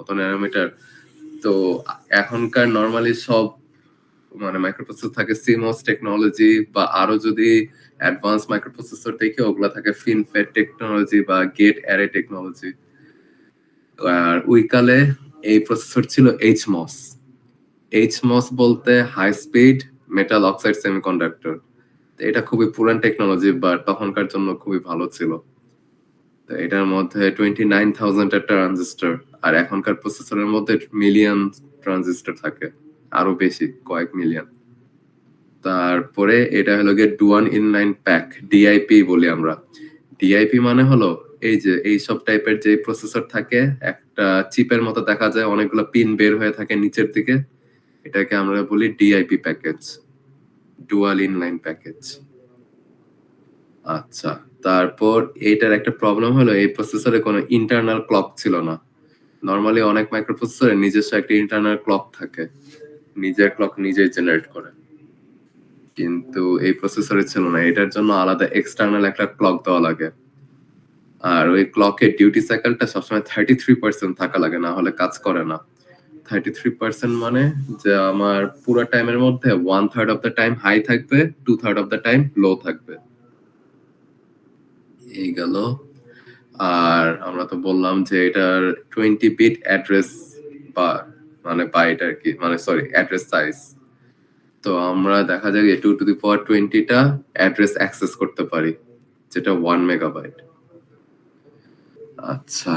কত ন্যানোমিটার। তো এখনকার নরমালি সব মানে মাইক্রোপ্রসেসর থাকে CMOS টেকনোলজি বা আরো যদি অ্যাডভান্স মাইক্রোপ্রসেসর দেখি ওগুলা থাকে ফিনফেট টেকনোলজি বা গেট অ্যারে টেকনোলজি। আর ওইকালে এই প্রসেসর ছিল HMOS। HMOS বলতে high speed metal oxide semiconductor. এটা খুবই পুরান টেকনোলজি বাট তখনকার জন্য খুবই ভালো ছিল। তো এটার মধ্যে 29,000 টা ট্রানজিস্টর, আর এখনকার প্রসেসরের মধ্যে মিলিয়ন ট্রানজিস্টর থাকে, আরো বেশি, কয়েক মিলিয়ন। তারপরে এটা হলো গিয়ে ডুয়াল ইনলাইন প্যাক, ডিআইপি বলি আমরা। ডিআইপি মানে হলো এই যে এইসব টাইপের যে প্রসেসর থাকে, একটা চিপের মতো দেখা যায়, অনেকগুলো পিন বের হয়ে থাকে নিচের দিকে, এটাকে আমরা বলি DIP package, dual inline package. আচ্ছা, তারপর এটার একটা প্রবলেম হলো এই প্রসেসরে কোনো ইন্টারনাল ক্লক ছিল না। নরমালি অনেক মাইক্রোপ্রসেসরে নিজস্ব একটা ইন্টারনাল ক্লক থাকে, নিজের ক্লক নিজেই জেনারেট করে, কিন্তু এই প্রসেসরে ছিল না। এটার জন্য আলাদা এক্সটার্নাল একটা ক্লক দেওয়া লাগে, আর ওই ক্লকের ডিউটি সাইকেলটা সবসময় 33% থাকা লাগে, না হলে কাজ করে না। 33% মানে যে আমার পুরো টাইমের মধ্যে 1/3 অফ দ্য টাইম হাই থাকবে, 2/3 অফ দ্য টাইম লো থাকবে। এই গেল। আর আমরা তো বললাম যে এটার 20 বিট অ্যাড্রেস বা মানে বাইট আর কি, মানে সরি অ্যাড্রেস সাইজ। তো আমরা দেখা যায় 2 to the power 20 টা অ্যাড্রেস অ্যাক্সেস করতে পারি, যেটা 1 মেগাবাইট। আচ্ছা,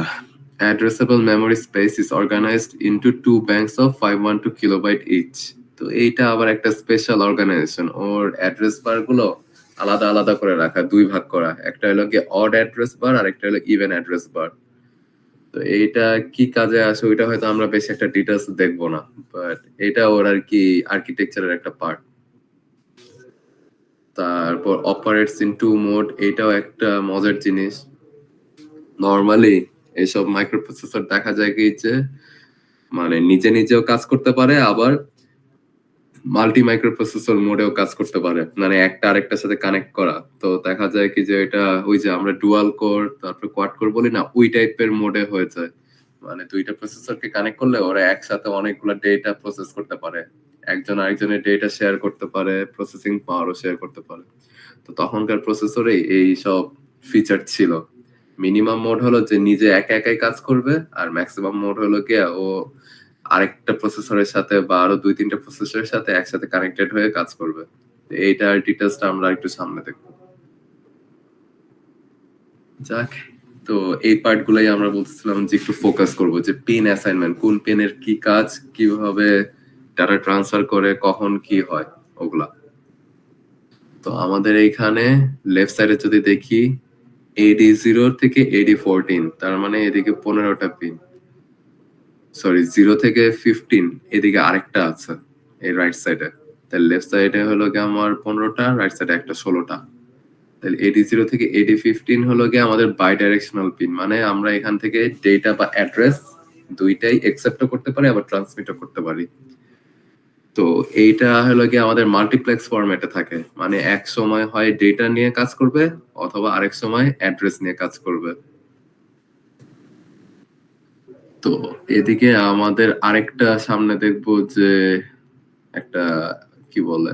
addressable memory space is organized into 2 banks of 512 kilobyte each. তো এইটা আবার একটা স্পেশাল অর্গানাইজেশন, ওর অ্যাড্রেস বার গুলো আলাদা আলাদা করে রাখা, দুই ভাগ করা, একটা হলো কি অড অ্যাড্রেস বার আর একটা হলো ইভেন অ্যাড্রেস বার। তো এইটা কি কাজে আসে ওইটা হয়তো আমরা বেশি একটা ডিটেইলস দেখবো না, বাট এটা ওর আর কি আর্কিটেকচারের একটা পার্ট। তারপর অপারেটস ইন টু মোড, এটাও একটা মজার জিনিস। নরমালি এসব মাইক্রোপ্রসেসর দেখা যায় কি যে মানে নিজে নিজেও কাজ করতে পারে, আবার মাল্টি মাইক্রোপ্রসেসর মোডেও কাজ করতে পারে, মানে একটা আরেকটার সাথে কানেক্ট করা। তো দেখা যায় কি যে এটা ওই যে আমরা ডুয়াল কোর তারপর কোয়াড কোর বলি না, ওই টাইপের মোডে হয়ে যায়। মানে দুইটা প্রসেসরকে কানেক্ট করলে ওরা একসাথে অনেকগুলো ডেটা প্রসেস করতে পারে, একজন আরেকজনের ডেটা শেয়ার করতে পারে, প্রসেসিং পাওয়ারও শেয়ার করতে পারে। তো তখনকার প্রসেসরে এই সব ফিচার ছিল। মিনিমাম মোড হলো যে নিজে একা একাই কাজ করবে, আর ম্যাক্সিমাম মোড হলো কি ও আরেকটা প্রসেসরের সাথে বা আরো 2-3টা প্রসেসরের সাথে একসাথে কানেক্টেড হয়ে কাজ করবে। এইটার ডিটেইলসটা আমরা একটু সামনে দেখব। যাক, তো এই পার্ট গুলাই আমরা বলতেছিলাম যে একটু ফোকাস করব, যে পিন অ্যাসাইনমেন্ট, কোন পিনের কি কাজ, কিভাবে ডাটা ট্রান্সফার করে, কখন কি হয় ওগুলা। তো আমাদের এইখানে লেফট সাইডে যদি দেখি AD0 থেকে AD14, তার মানে এদিকে 15টা পিন, সরি 0 থেকে 15 এদিকে আরেকটা আছে এই রাইট সাইডে। তাহলে লেফট সাইডে হলো গিয়ে আমার 15টা, রাইট সাইডে একটা 16টা। তাহলে AD0 থেকে AD15 হলো গিয়ে আমাদের বাই ডাইরেকশনাল পিন, মানে আমরা এখান থেকে ডেটা বা অ্যাড্রেস দুইটাই অ্যাকসেপ্টও করতে পারি আবার ট্রান্সমিটও করতে পারি। তো এইটা হলো গিয়ে আমাদের মাল্টিপ্লেক্স ফরম্যাটে থাকে, মানে এক সময় হয় ডেটা নিয়ে কাজ করবে অথবা আরেক সময় অ্যাড্রেস নিয়ে কাজ করবে। তো এদিকে আমাদের আরেকটা সামনে দেখবো যে একটা কি বলে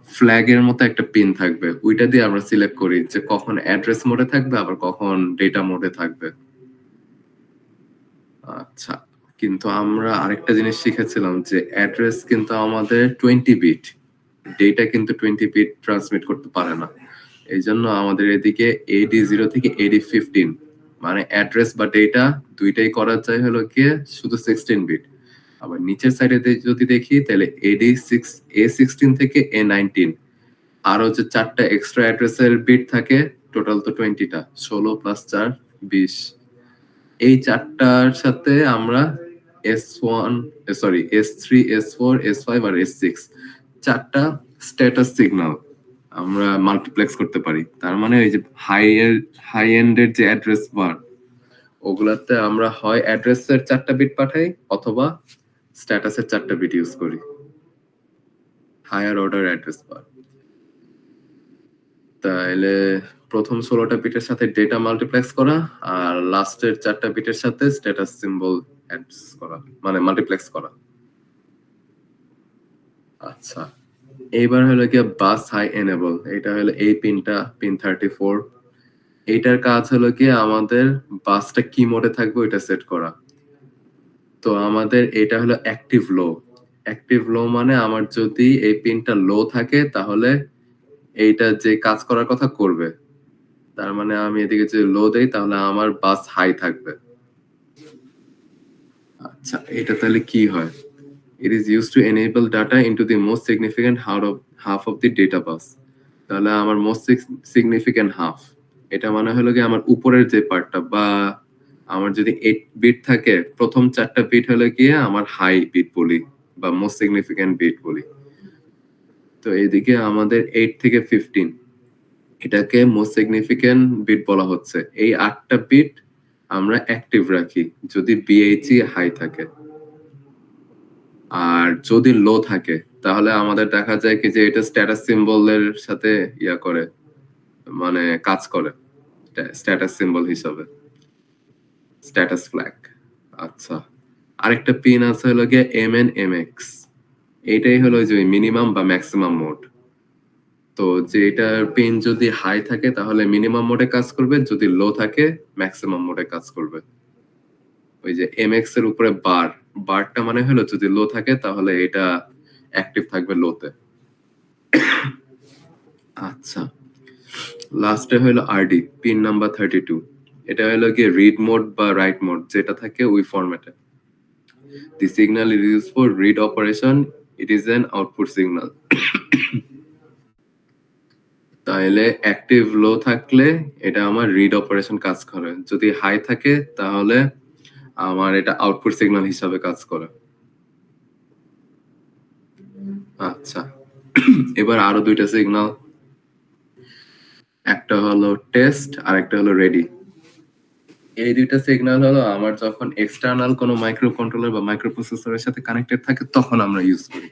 ফ্ল্যাগের মতো একটা পিন থাকবে, ওইটা দিয়ে আমরা সিলেক্ট করি যে কখন অ্যাড্রেস মোডে থাকবে আবার কখন ডেটা মোডে থাকবে। আচ্ছা, কিন্তু আমরা আরেকটা জিনিস শিখেছিলাম যে অ্যাড্রেস কিন্তু আমাদের 20 বিট, ডেটা কিন্তু 20 বিট ট্রান্সমিট করতে পারে না। এই জন্য আমাদের এদিকে AD0 থেকে AD15 মানে অ্যাড্রেস বা ডেটা দুইটাই করা যায় হলো গিয়ে শুধু 16 বিট। আবার নিচের সাইডে যদি দেখি তাহলে A16 থেকে A19 আরো যে 4টা এক্সট্রা অ্যাড্রেসের বিট থাকে, টোটাল তো 20টা, 16 প্লাস 4 20। এই 4টার সাথে আমরা S1 sorry S3 S4 S5 আর S6 4টা স্ট্যাটাস সিগন্যাল আমরা মাল্টিপ্লেক্স করতে পারি। তার মানে এই যে হাই এন্ডের যে অ্যাড্রেস বার, ওগুলাতে আমরা হয় অ্যাড্রেসের 4টা বিট পাঠাই অথবা স্ট্যাটাসের 4টা বিট ইউজ করি, হায়ার অর্ডার অ্যাড্রেস বার। তাহলে প্রথম 16টা বিটের সাথে ডেটা মাল্টিপ্লেক্স করা আর লাস্টের 4টা বিটের সাথে স্ট্যাটাস সিম্বল অ্যাক্সেস করা, মানে মাল্টিপ্লেক্স করা। আচ্ছা, এইবার হলো গিয়ে বাস হাই এনেবল। এটা হলো এই পিনটা, পিন 34। এইটার কাজ হলো কি আমাদের বাসটা কি মোডে থাকবে ওইটা সেট করা। তো আমাদের এটা হলো অ্যাক্টিভ লো। অ্যাক্টিভ লো মানে আমার যদি এই পিনটা লো থাকে তাহলে এইটা যে কাজ করার কথা করবে। তার মানে আমি এদিকে যদি লো দেই তাহলে আমার বাস হাই থাকবে। আচ্ছা, এটা তাহলে কি হয়? It is used to enable data into the most significant half of the data bus. তাহলে আমার মোস্ট সিগনিফিকেন্ট হাফ, এটা মানে হলো কি আমার উপরের যে পার্টটা, বা আমার যদি 8 বিট থাকে প্রথম 4টা বিট হলো গিয়ে আমার হাই বিট বলি বা মোস্ট সিগনিফিকেন্ট বিট বলি। তো এইদিকে আমাদের 8 থেকে 15 এটাকে মোস্ট সিগনিফিকেন্ট বিট বলা হচ্ছে। এই 8টা বিট আমরা অ্যাক্টিভ রাখি যদি বিএইচই হাই থাকে। আর যদি লো থাকে তাহলে আমাদের দেখা যায় কি যে এটা স্ট্যাটাস সিম্বলের সাথে ইয়া করে, মানে কাজ করে স্ট্যাটাস সিম্বল হিসাবে, স্ট্যাটাস ফ্ল্যাগ। আচ্ছা, আরেকটা পিন আছে হলো গিয়ে MNMX। এইটাই হলো যে মিনিমাম বা ম্যাক্সিমাম মোড। তো যে এটার পিন যদি হাই থাকে তাহলে মিনিমাম মোডে কাজ করবে, যদি লো থাকে ম্যাক্সিমাম মোডে কাজ করবে। ওই যে এমএক্স এর উপরে বারটা মানে হলো যদি লো থাকে তাহলে এটা অ্যাক্টিভ থাকবে লোতে। আচ্ছা, লাস্টে হলো আরডি, পিন নাম্বার 32। এটা হলো গিয়ে রিড মোড বা রাইট মোড, যেটা থাকে ওই ফরম্যাটে। The signal is use for read operation, it is an output signal. তাহলে অ্যাক্টিভ লো থাকলে এটা আমার রিড অপারেশন কাজ করে, যদি হাই থাকে তাহলে আমার এটা আউটপুট সিগন্যাল হিসাবে কাজ করে। আচ্ছা, এবার আরো দুইটা সিগন্যাল, একটা হলো টেস্ট আর একটা হলো রেডি। এই দুইটা সিগন্যাল হলো আমার যখন এক্সটার্নাল কোনো মাইক্রো কন্ট্রোলার বা মাইক্রো প্রসেসরের সাথে কানেক্টেড থাকে তখন আমরা ইউজ করি।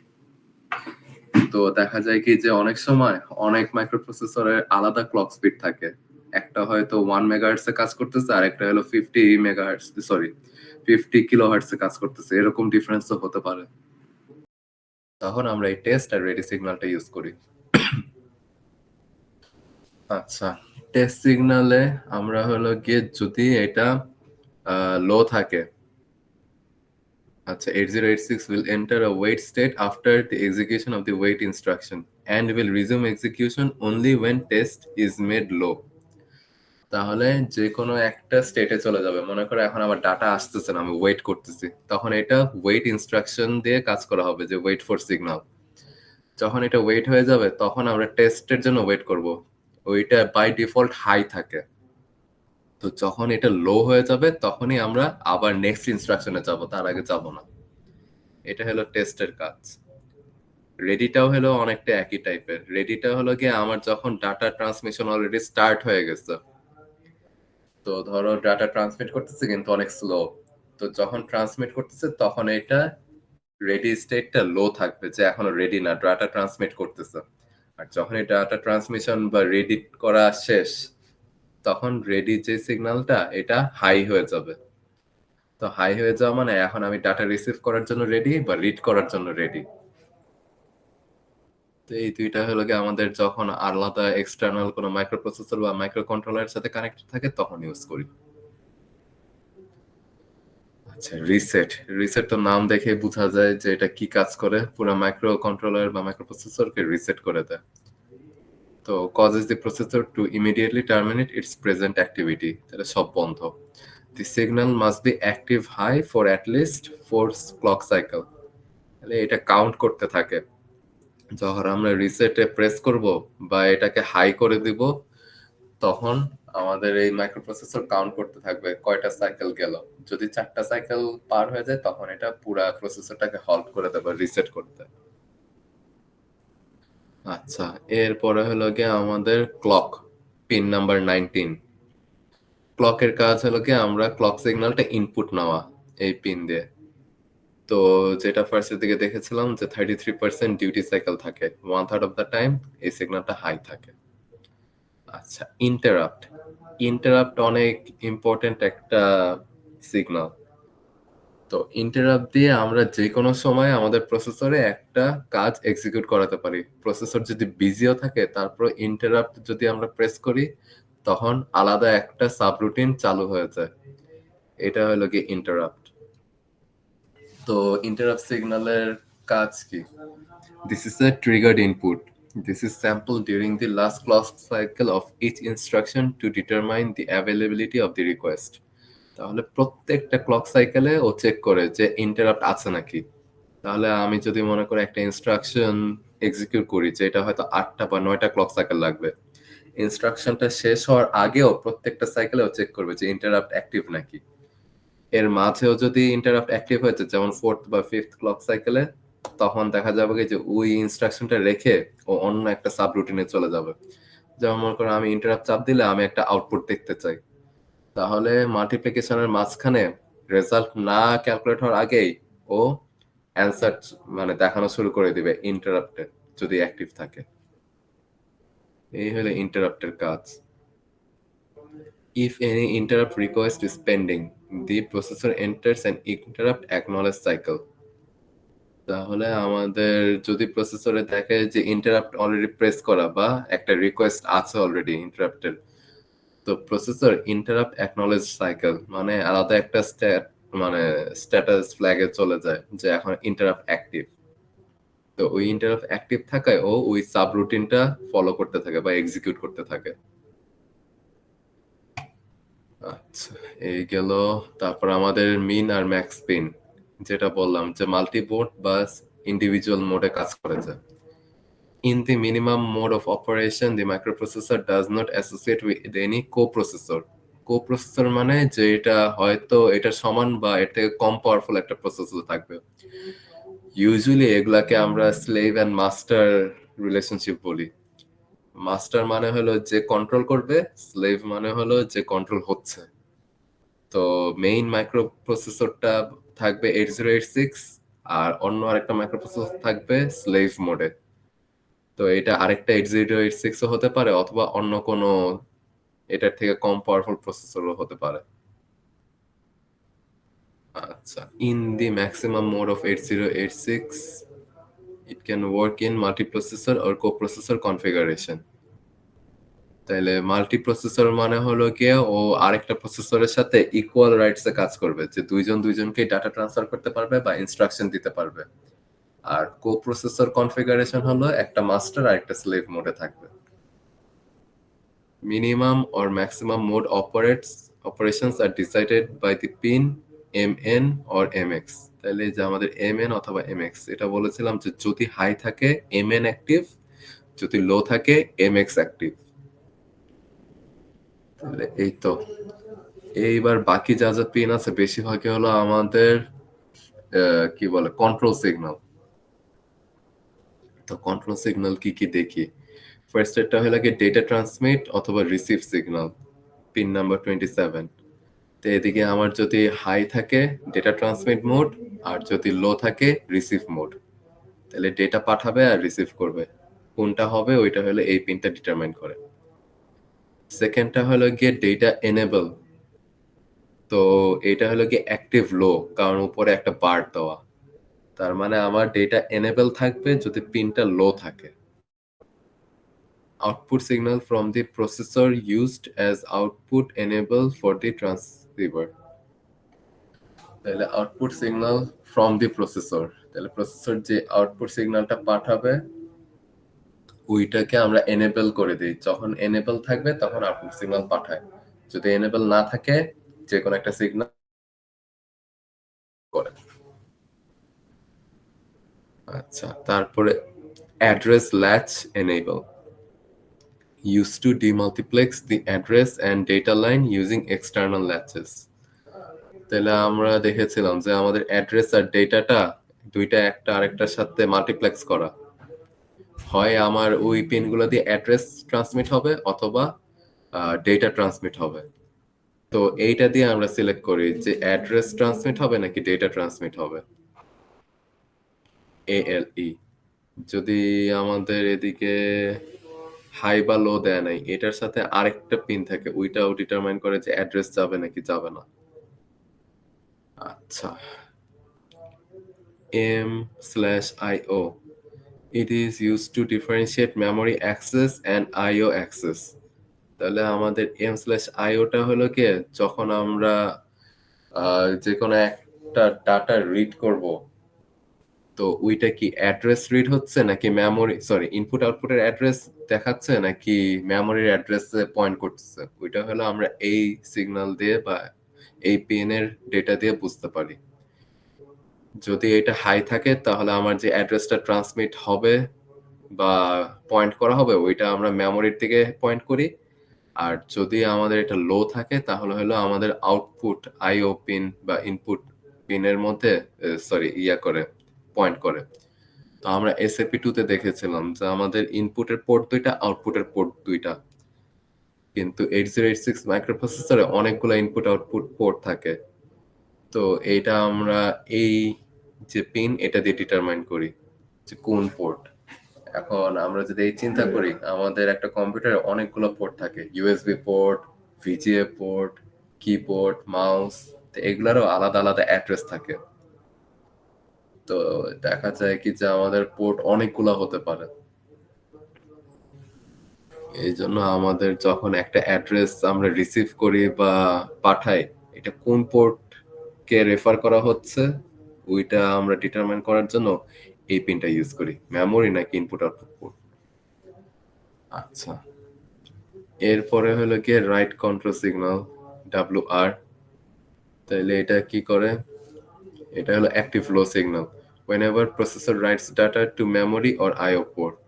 তো দেখা যায় কি যে অনেক সময় অনেক মাইক্রো প্রসেসরের আলাদা ক্লক স্পিড থাকে। একটা হয়তো 1 মেগাহার্টজ এ কাজ করতেছে আর একটা হলো 50 মেগাহার্টজ, সরি 50 কিলোহার্টজ এ কাজ করতেছে, এরকম ডিফারেন্সও হতে পারে। তখন আমরা এই টেস্ট আর রেডি সিগন্যালটা ইউজ করি। আচ্ছা, টেস্ট সিগনালে আমরা হলো গিয়ে যদি এটা লো থাকে, আচ্ছা 8086 will enter a wait state after the execution of the wait instruction and will resume execution only when test is made low. তাহলে যে কোনো একটা স্টেটে চলে যাবে, মনে করো এখন আমার ডাটা আসতেছে না, আমি ওয়েট করতেছি, তখন এটা ওয়েট ইনস্ট্রাকশন দিয়ে কাজ করা হবে, যে ওয়েট ফর সিগন্যাল। যখন এটা ওয়েট হয়ে যাবে তখন আমরা টেস্টের জন্য ওয়েট করব, ওইটা বাই ডিফল্ট হাই থাকে। তো যখন এটা লো হয়ে যাবে তখনই আমরা আবার নেক্সট ইনস্ট্রাকশনে যাব, তার আগে যাব না। এটা হলো টেস্টের কাজ। রেডিটাও হলো অনেকটা একই টাইপের। রেডিটা হলো গিয়ে আমার যখন ডাটা ট্রান্সমিশন অলরেডি স্টার্ট হয়ে গেছে, তো ধরো ডাটা ট্রান্সমিট করতেছে কিন্তু অনেক স্লো, তো যখন ট্রান্সমিট করতেছে তখন এটা রেডি স্টেটটা লো থাকবে, যে এখনো রেডি না, ডাটা ট্রান্সমিট করতেছে। আর যখন এই ডাটা ট্রান্সমিশন বা রেডি করা শেষ তখন রেডি যে সিগন্যালটা এটা হাই হয়ে যাবে। তো হাই হয়ে যাওয়া মানে এখন আমি ডাটা রিসিভ করার জন্য রেডি বা রিড করার জন্য রেডি। তো এই দুইটা হলো গিয়ে আমাদের যখন আলাদা এক্সটার্নাল কোনো মাইক্রো প্রসেসর বা মাইক্রো কন্ট্রোলারের সাথে কানেক্টেড থাকে তখন ইউজ করি। আচ্ছা, রিসেট। রিসেট তো নাম দেখে বোঝা যায় যে এটা কি কাজ করে, পুরো মাইক্রো কন্ট্রোলার বা মাইক্রো প্রসেসরকে রিসেট করে দেয়। তো causes the processor to immediately terminate its present activity, তাহলে সব বন্ধ। The signal must be active high for at least 4 clock cycle, তাহলে এটা কাউন্ট করতে থাকে। যখন আমরা রিসেটে প্রেস করব বা এটাকে হাই করে দিব তখন আমাদের এই মাইক্রোপ্রসেসর কাউন্ট করতে থাকবে কয়টা সাইকেল গেল। যদি 4টা সাইকেল পার হয়ে যায় তখন এটা পুরো প্রসেসরটাকে হল্ট করে দেবে রিসেট করতে। আচ্ছা, এরপরে হলো গিয়ে আমাদের ক্লক, পিন নাম্বার 19। ক্লকের কাজ হলো কি আমরা ক্লক সিগন্যালটা ইনপুট নেওয়া এই পিন দিয়ে। তো যেটা ফার্স্টের দিকে দেখেছিলাম যে 33% ডিউটি সাইকেল থাকে, 1/3 অফ দ্য টাইম এই সিগন্যালটা হাই থাকে। আচ্ছা, ইন্টারাপ্ট। ইন্টারাপ্ট অনেক ইম্পর্টেন্ট একটা সিগন্যাল। তো ইন্টারাপ্ট দিয়ে আমরা যেকোনো সময় আমাদের প্রসেসরে একটা কাজ এক্সিকিউট করাতে পারি। প্রসেসর যদি বিজিও থাকে তারপর ইন্টারাপ্ট যদি আমরা প্রেস করি তখন আলাদা একটা সাবরুটিন চালু হয়ে যায়। এটা হলো গিয়ে ইন্টারাপ্ট। তো ইন্টারাপ্ট সিগন্যালের কাজ কি? This is a triggered input. This is sampled during the last clock cycle of each instruction to determine the availability of the request. তাহলে প্রত্যেকটা ক্লক সাইকেলে ও চেক করে যে ইন্টারাপ্ট আছে নাকি। তাহলে আমি যদি মনে করি একটা ইনস্ট্রাকশন এক্সিকিউট করি যে এটা হয়তো 8টা বা 9টা ক্লক সাইকেল লাগবে, ইনস্ট্রাকশনটা শেষ হওয়ার আগেও প্রত্যেকটা সাইকেলেও চেক করবে যে ইন্টারাপ্ট অ্যাক্টিভ নাকি। এর মাঝেও যদি ইন্টারাপ্ট অ্যাক্টিভ হয়েছে যেমন 4th বা 5th ক্লক সাইকেলে, তখন দেখা যাবে কি যে ওই ইনস্ট্রাকশনটা রেখে ও অন্য একটা সাবরুটিনে চলে যাবে। যেমন মনে করো আমি ইন্টারাপ্ট চাপ দিলে আমি একটা আউটপুট দেখতে চাই, তাহলে মাল্টিপ্লিকেশনের মাঝখানে রেজাল্ট না ক্যালকুলেট হওয়ার আগেই ও অ্যান্সার মানে দেখানো শুরু করে দিবে ইন্টারাপ্টে যদি অ্যাক্টিভ থাকে। এই হলো ইন্টারাপ্টের কাজ। If any interrupt request is pending, the processor enters an interrupt acknowledge cycle. তাহলে আমাদের যদি প্রসেসরে দেখে যে ইন্টারাপ্ট অলরেডি প্রেস করা বা একটা রিকোয়েস্ট আছে অলরেডি ইন্টারাপ্টের, তো প্রসেসর ইন্টারাপ্ট অ্যাকনলেজ সাইকেল মানে আলাদা একটা মানে স্ট্যাটাস ফ্ল্যাগে চলে যায় যে এখন ইন্টারাপ্ট অ্যাক্টিভ। তো ওই ইন্টারাপ্ট অ্যাক্টিভ থাকায় ও ওই সাবরুটিনটা ফলো করতে থাকে বা এক্সিকিউট করতে থাকে। আচ্ছা, এই গেল। তারপর আমাদের মিন আর ম্যাক্স পিন, যেটা বললাম যে মাল্টি বোর্ড বা ইন্ডিভিজুয়াল মোডে কাজ করেছে। In the minimum mode of operation, the microprocessor does not associate with any coprocessor. কোপ্রসেসর মানে যে এটা হয়তো এটা সমান বা এর থেকে কম পাওয়ারফুল একটা প্রসেসর থাকবে। ইউজুয়ালি এগুলাকে আমরা স্লেভ এন্ড মাস্টার রিলেশনশিপ বলি। মাস্টার মানে হলো যে কন্ট্রোল করবে, স্লেভ মানে হলো যে কন্ট্রোল হচ্ছে। তো মেইন মাইক্রোপ্রসেসরটা থাকবে 8086 আর অন্য আরেকটা মাইক্রোপ্রসেসর থাকবে স্লেভ মোডে। তো এটা আরেকটা 8086 ও হতে পারে অথবা অন্য কোনো এটার থেকে কম পাওয়ারফুল প্রসেসরও হতে পারে। আচ্ছা, in the maximum mode of 8086 it can work in multiprocessor or coprocessor configuration. তাইলে মাল্টিপ্রসেসর মানে হলো গিয়ে ও আরেকটা প্রসেসরের সাথে ইকুয়াল রাইটস এ কাজ করবে, যে দুইজন দুইজনকে ডাটা ট্রান্সফার করতে পারবে বা ইনস্ট্রাকশন দিতে পারবে। আর কোপ্রসেসর কনফিগারেশন হলো একটা মাস্টার আর একটা স্লেভ মোডে থাকবে। Minimum or maximum mode operations are decided by the pin MN or MX. তাহলে যে আমাদের MN অথবা MX, এটা বলেছিলাম যে যদি হাই থাকে MN অ্যাক্টিভ, যদি লো থাকে MX অ্যাক্টিভ। তাহলে এই তো, এইবার বাকি যা যা পিন আছে বেশিরভাগই হলো আমাদের কি বলে কন্ট্রোল সিগন্যাল। তো কন্ট্রোল সিগন্যাল কি কি দেখি। ফার্স্ট এরটা হলো কি ডেটা ট্রান্সমিট অথবা রিসিভ সিগন্যাল, পিন নাম্বার 27। তো এদিকে আমার যদি হাই থাকে ডেটা ট্রান্সমিট মোড আর যদি লো থাকে রিসিভ মোড, তাহলে ডেটা পাঠাবে আর রিসিভ করবে, কোনটা হবে ওইটা হলো এই পিনটা ডিটারমাইন করে। সেকেন্ডটা হলো গিয়ে ডেটা এনেবল। তো এটা হলো গিয়ে অ্যাক্টিভ লো, কারণ উপরে একটা বার দেওয়া, তার মানে আমার ডেটা এনেবল থাকবে যদি পিনটা লো থাকে। Output signal from the processor used as output enable for the transceiver. তাহলে output signal from the processor, তাহলে প্রসেসর যে আউটপুট সিগন্যালটা পাঠাবে ওইটাকে আমরা এনেবল করে দিই। যখন এনেবল থাকবে তখন আউটপুট সিগন্যাল পাঠায়, যদি এনেবল না থাকে যে কোনো একটা সিগন্যাল করে। আচ্ছা, তারপরে address latch enable, used to demultiplex the address and data line using external latches. তাহলে আমরা দেখেছিলাম যে আমাদের অ্যাড্রেস আর ডেটাটা দুইটা একটা আরেকটার সাথে মাল্টিপ্লেক্স করা, হয় আমার ওই পিনগুলো দিয়ে অ্যাড্রেস ট্রান্সমিট হবে অথবা ডেটা ট্রান্সমিট হবে। তো এইটা দিয়ে আমরা সিলেক্ট করি যে অ্যাড্রেস ট্রান্সমিট হবে নাকি ডেটা ট্রান্সমিট হবে, ALE। যদি আমাদের এদিকে হাই বা লো দেয় নাই, এটার সাথে আরেকটা পিন থাকে ওইটাও ডিটারমাইন করে যে অ্যাড্রেস যাবে নাকি যাবে না। আচ্ছা, M/IO. It is used to differentiate memory access and IO access. তাহলে আমাদের M/IO-টা হলো গিয়ে যখন আমরা যেকোনো একটা ডাটা রিড করব, তো ওইটা কি অ্যাড্রেস রিড হচ্ছে নাকি মেমোরি, সরি, ইনপুট আউটপুটের অ্যাড্রেস দেখাচ্ছে নাকি মেমোরির অ্যাড্রেসে পয়েন্ট করতেছে, ওইটা হলো আমরা এই সিগন্যাল দিয়ে বা এই পিনের ডেটা দিয়ে বুঝতে পারি। যদি এটা হাই থাকে তাহলে আমার যে অ্যাড্রেসটা ট্রান্সমিট হবে বা পয়েন্ট করা হবে ওইটা আমরা মেমোরির দিকে পয়েন্ট করি। আর যদি আমাদের এটা লো থাকে তাহলে হলো আমাদের আউটপুট আইও পিন বা ইনপুট পিনের মধ্যে করে পয়েন্ট করে। তো আমরা এসএপি 2 তে দেখেছিলাম যে আমাদের ইনপুটের পোর্ট 2টা, আউটপুটের পোর্ট 2টা। কিন্তু 8086 মাইক্রোপ্রসেসরে অনেকগুলো ইনপুট আউটপুট পোর্ট থাকে। তো এইটা আমরা এই যে পিন এটা দিয়ে ডিটারমাইন করি যে কোন পোর্ট। এখন আমরা যদি এই চিন্তা করি আমাদের একটা কম্পিউটারে অনেকগুলো পোর্ট থাকে, USB port, VGA port, keyboard, mouse, তো এগুলারও আলাদা আলাদা অ্যাড্রেস থাকে। তো দেখা যায় কি যে আমাদের পোর্ট অনেকগুলো হতে পারে। এই জন্য আমাদের যখন একটা অ্যাড্রেস আমরা রিসিভ করি বা পাঠাই, এটা কোন পোর্ট কে রেফার করা হচ্ছে ওইটা আমরা ডিটারমাইন করার জন্য এই পিনটা ইউজ করি, মেমোরি নাকি ইনপুট আউটপুট পোর্ট। আচ্ছা, এরপরে হলো কি রাইট কন্ট্রোল সিগন্যাল, ডাব্লিউআর। তাহলে এটা কি করে? এটা হলো active low signal, whenever processor writes data to memory or IO port।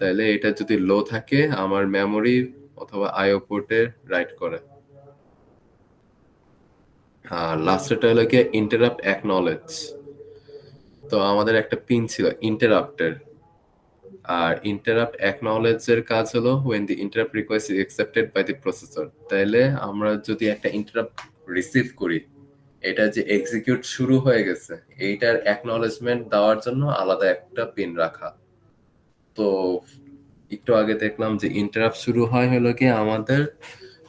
তাহলে এটা যদি লো থাকে আমার মেমোরি অথবা আইও পোর্টে রাইট করে। আর লাস্টেরটা হলো কি ইন্টারাপ্ট অ্যাকনলেজ। তো আমাদের একটা পিন ছিল ইন্টারাপ্টের, আর ইন্টারাপ্ট অ্যাকনলেজের কাজ হলো when the interrupt request is accepted by the processor। তাইলে আমরা যদি একটা ইন্টারাপ্ট রিসিভ করি, এটা যে এক্সিকিউট শুরু হয়ে গেছে এইটার অ্যাকনলেজমেন্ট দেওয়ার জন্য আলাদা একটা পিন রাখা। তো একটু আগে দেখলাম যে ইন্টারাপ্ট শুরু হয় হলো কি আমাদের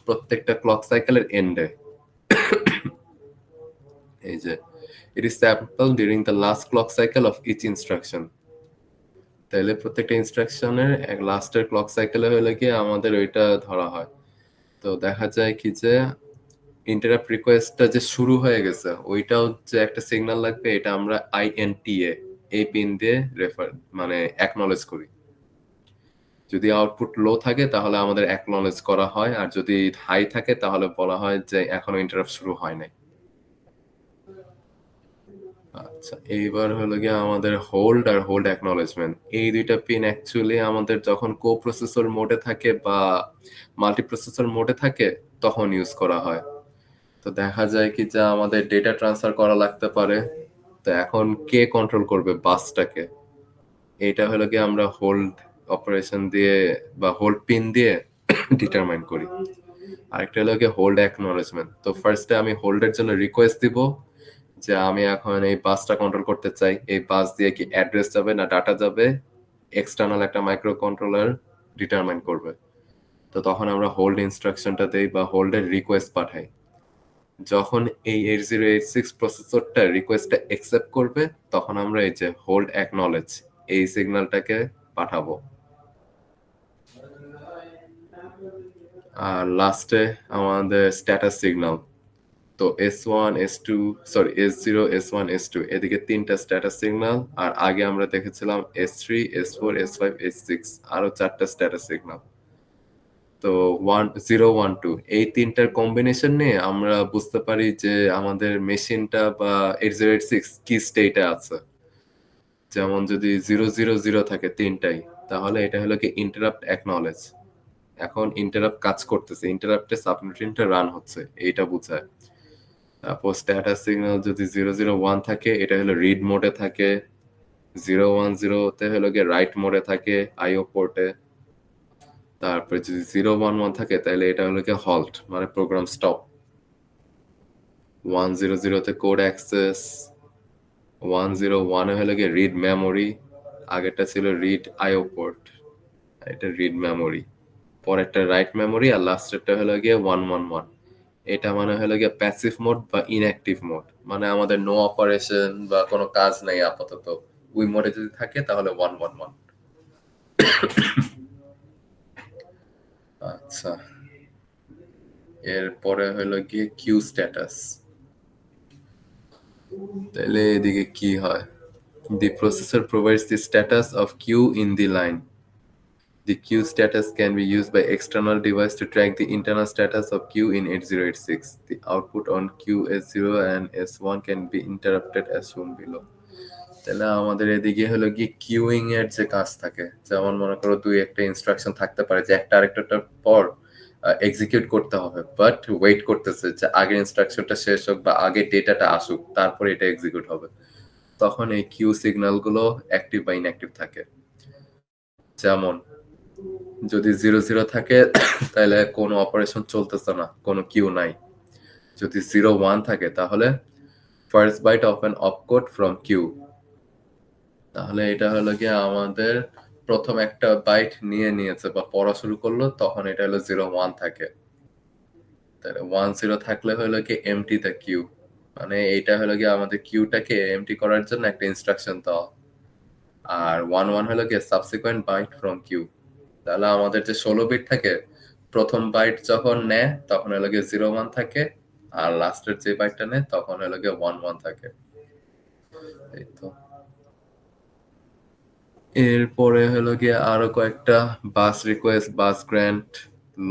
প্রত্যেকটা ক্লক সাইকেলের এন্ডে। এই যে it is sampled during the last clock cycle of each instruction। তাহলে প্রত্যেকটা ইনস্ট্রাকশনের এক লাস্টের ক্লক সাইকেলে হলে কি আমাদের ওইটা ধরা হয়। তো দেখা যায় কি যে ইন্টারাপ্ট রিকোয়েস্টটা যে শুরু হয়ে গেছে ওইটাও যে একটা সিগন্যাল লাগবে, এটা আমরা আইএনটিএ এই পিন দিয়ে রেফার মানে অ্যাকনলেজ করি। যদি আউটপুট লো থাকে তাহলে আমাদের অ্যাকনলেজ করা হয়, আর যদি হাই থাকে তাহলে বলা হয় যে এখনো ইন্টারাপ্ট শুরু হয় নাই। আচ্ছা, এইবার হলো গিয়ে আমাদের হোল্ড আর হোল্ড অ্যাকনলেজমেন্ট। এই দুইটা পিন অ্যাকচুয়ালি আমাদের যখন কোপ্রসেসর মোডে থাকে বা মাল্টিপ্রসেসর মোডে থাকে তখন ইউজ করা হয়। তো দেখা যায় কি যে আমাদের ডেটা ট্রান্সফার করা লাগতে পারে, তো এখন কে কন্ট্রোল করবে বাসটাকে, এটা হলো কি আমরা হোল্ড অপারেশন দিয়ে বা হোল্ড পিন দিয়ে ডিটারমাইন করি। আরেকটা হলো কি হোল্ড অ্যাকনলেজমেন্ট। তো ফার্স্টে আমি হোল্ডের জন্য রিকোয়েস্ট দিব যে আমি এখন এই বাসটা কন্ট্রোল করতে চাই, এই বাস দিয়ে কি অ্যাড্রেস যাবে না ডাটা যাবে, এক্সটার্নাল একটা মাইক্রো কন্ট্রোলার ডিটারমাইন করবে। তো তখন আমরা হোল্ড ইনস্ট্রাকশনটা দেই বা হোল্ডের রিকোয়েস্ট পাঠাই। যখন এই 8086 প্রসেসরটা রিকোয়েস্টটা অ্যাকসেপ্ট করবে তখন আমরা এই যে হোল্ড অ্যাকনলেজ এই সিগন্যালটাকে পাঠাবো। আর লাস্টে আমাদের স্ট্যাটাস সিগন্যাল। তো S1 S2 sorry S0 S1 S2 এদিকে তিনটা স্ট্যাটাস সিগন্যাল, আর আগে আমরা দেখেছিলাম S3 S4 S5 S6 আরো চারটা স্ট্যাটাস সিগন্যাল। তো 0 1 2 এই তিনটার কম্বিনেশন নিয়ে আমরা বুঝতে পারি যে আমাদের মেশিনটা বা 8086 কি স্টেটে আছে। যেমন যদি 0 0 0 থাকে তিনটাই তাহলে এটা হলো কি ইন্টারাপ্ট অ্যাকনলেজ, এখন ইন্টারাপ্ট কাজ করতেছে, ইন্টারাপ্টে সাবরুটিনটা রান হচ্ছে এইটা বোঝায়। তারপর স্ট্যাটাস সিগন্যাল যদি 0 0 1 থাকে এটা হলো রিড মোডে থাকে, 0 1 0 তে হলো গিয়ে রাইট মোডে থাকে আইও পোর্টে। তারপরে যদি 0 1 1 থাকে তাহলে এটা হলো গিয়ে হল্ট মানে প্রোগ্রাম স্টপ। 1 0 0 তে কোড অ্যাক্সেস, 1 0 1 হলো গিয়ে রিড মেমোরি, আগেরটা ছিল রিড আইও পোর্ট, এটা রিড মেমোরি, পরেরটা রাইট মেমোরি, আর লাস্টেরটা হলো গিয়ে 1 1 1 এটা মানে হলো গিয়ে প্যাসিভ মোড বা ইনঅ্যাক্টিভ মোড, মানে আমাদের নো অপারেশন বা কোনো কাজ নাই আপাতত, ওই মোডে যদি থাকে তাহলে 111। আচ্ছা, এরপরে হলো গিয়ে কিউ স্ট্যাটাস। তাহলে এদিকে কি হয়? The processor provides the status of queue in the line. The queue status can be used by external device to track the internal status of queue in 8086. The output on queue S0 and S1 can be interrupted as shown below. তাহলে আমাদের এদিকে হলো কি queueing এর যে কাজ থাকে, যেমন মনে করো দুই একটা ইনস্ট্রাকশন থাকতে পারে যে একটা আরেকটার পর এক্সিকিউট করতে হবে, বাট ওয়েট করতেছে যে আগের ইনস্ট্রাকশনটা শেষ হোক বা আগে ডেটাটা আসুক তারপর এটা এক্সিকিউট হবে। তখন এই কিউ সিগন্যাল গুলো অ্যাক্টিভ বা ইনঅ্যাক্টিভ থাকে। যেমন যদি 00 থাকে তাহলে কোনো অপারেশন চলতেছে না, কোনো কিউ নাই। যদি 01 থাকে তাহলে first byte of an opcode from queue, তাহলে এটা হলো গিয়ে আমাদের প্রথম একটা বাইট নিয়েছে বা পড়া শুরু করলো, তখন এটা হলো 01 থাকে। তাহলে 10 থাকলে হলো কি এমটি দ্য কিউ, মানে এটা হলো গিয়ে আমাদের কিউটাকে এমটি করার জন্য একটা ইনস্ট্রাকশন দেওয়া। আর 11 হলো গিয়ে সাবসিকুয়েন্ট বাইট ফ্রম কিউ। তাহলে আমাদের যে 16 বিট থাকে, প্রথম বাইট যখন নেয় তখন হলো গিয়ে 01 থাকে, আর লাস্টের যে বাইটটা নেয় তখন হলো গিয়ে 11 থাকে। এই তো। এরপরে হলো গিয়ে আরো কয়েকটা বাস রিকোয়েস্ট, বাস গ্র্যান্ট,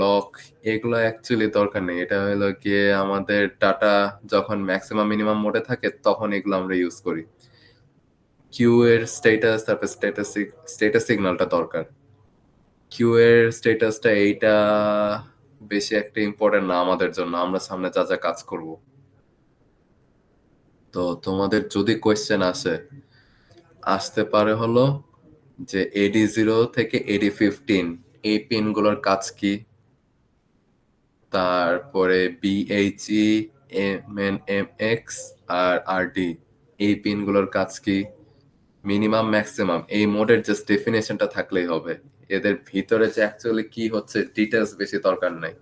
লক, এগুলো অ্যাকচুয়ালি দরকার নেই। এটা হলো গিয়ে আমাদের ডাটা যখন ম্যাক্সিমাম মিনিমাম মোডে থাকে তখন এগুলো আমরা ইউজ করি। কিউ এর স্ট্যাটাস, তারপর স্ট্যাটাস সিগন্যালটা দরকার। কিউ এর স্ট্যাটাসটা এইটা বেশি একটা ইম্পর্টেন্ট না আমাদের জন্য, আমরা সামনে যা যা কাজ করব। তো তোমাদের যদি কোয়েশ্চেন আসতে পারে হলো যে AD0 থেকে AD15 এই পিনগুলোর কাজ কি, তারপরে BHE, MNMX আর RD এই পিনগুলোর কাজ কি, মিনিমাম ম্যাক্সিমাম এই মোডের জাস্ট ডেফিনেশনটা থাকলেই হবে। এদের ভিতরে যে অ্যাকচুয়ালি কি হচ্ছে ডিটেলস বেশি দরকার নাই।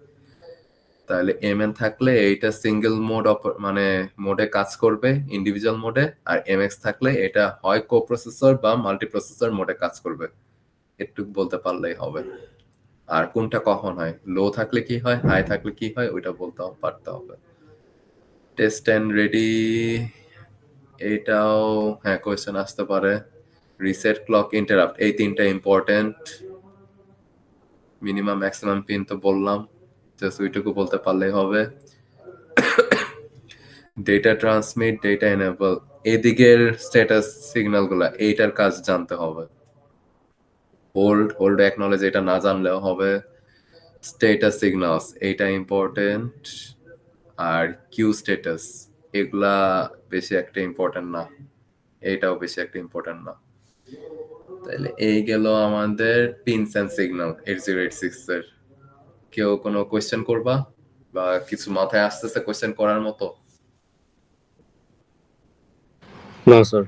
তাহলে MN থাকলে এইটা সিঙ্গেল মোড মানে মোডে কাজ করবে, ইন্ডিভিজুয়াল মোডে, আর MX থাকলে এটা হয় কোপ্রসেসর বা মাল্টিপ্রসেসর মোডে কাজ করবে। একটু বলতে পারলেই হবে। আর কোনটা কখন হয়, লো থাকলে কি হয়, হাই থাকলে কি হয়, ওইটা বলতে পারতে হবে। টেস্ট এন্ড রেডি, এটাও হ্যাঁ কোয়েশ্চেন আসতে পারে। রিসেট, ক্লক, ইন্টারাপ্ট, এই তিনটা ইম্পর্টেন্ট। মিনিমাম ম্যাক্সিমাম পিন তো বললাম, জাস্ট ওইটুকু বলতে পারলেই হবে। ডেটা ট্রান্সমিট, ডেটা এনেবল, এদিকের স্ট্যাটাস সিগন্যাল গুলা এইটার কাজ জানতে হবে। হোল্ড অ্যাকনলেজ এটা না জানলেও হবে। স্ট্যাটাস সিগন্যালস এইটা ইম্পর্টেন্ট। আর কিউ স্ট্যাটাস এগুলা বেশি একটা ইম্পর্টেন্ট না, এইটাও বেশি একটা ইম্পর্টেন্ট না। তাহলে এই গেল আমাদের পিনস এন্ড সিগন্যাল 8086 এর। কেউ কোনো কোয়েশ্চেন করবা বা কিছু মাথায় আসতেছে কোয়েশ্চেন করার মতো? না স্যার।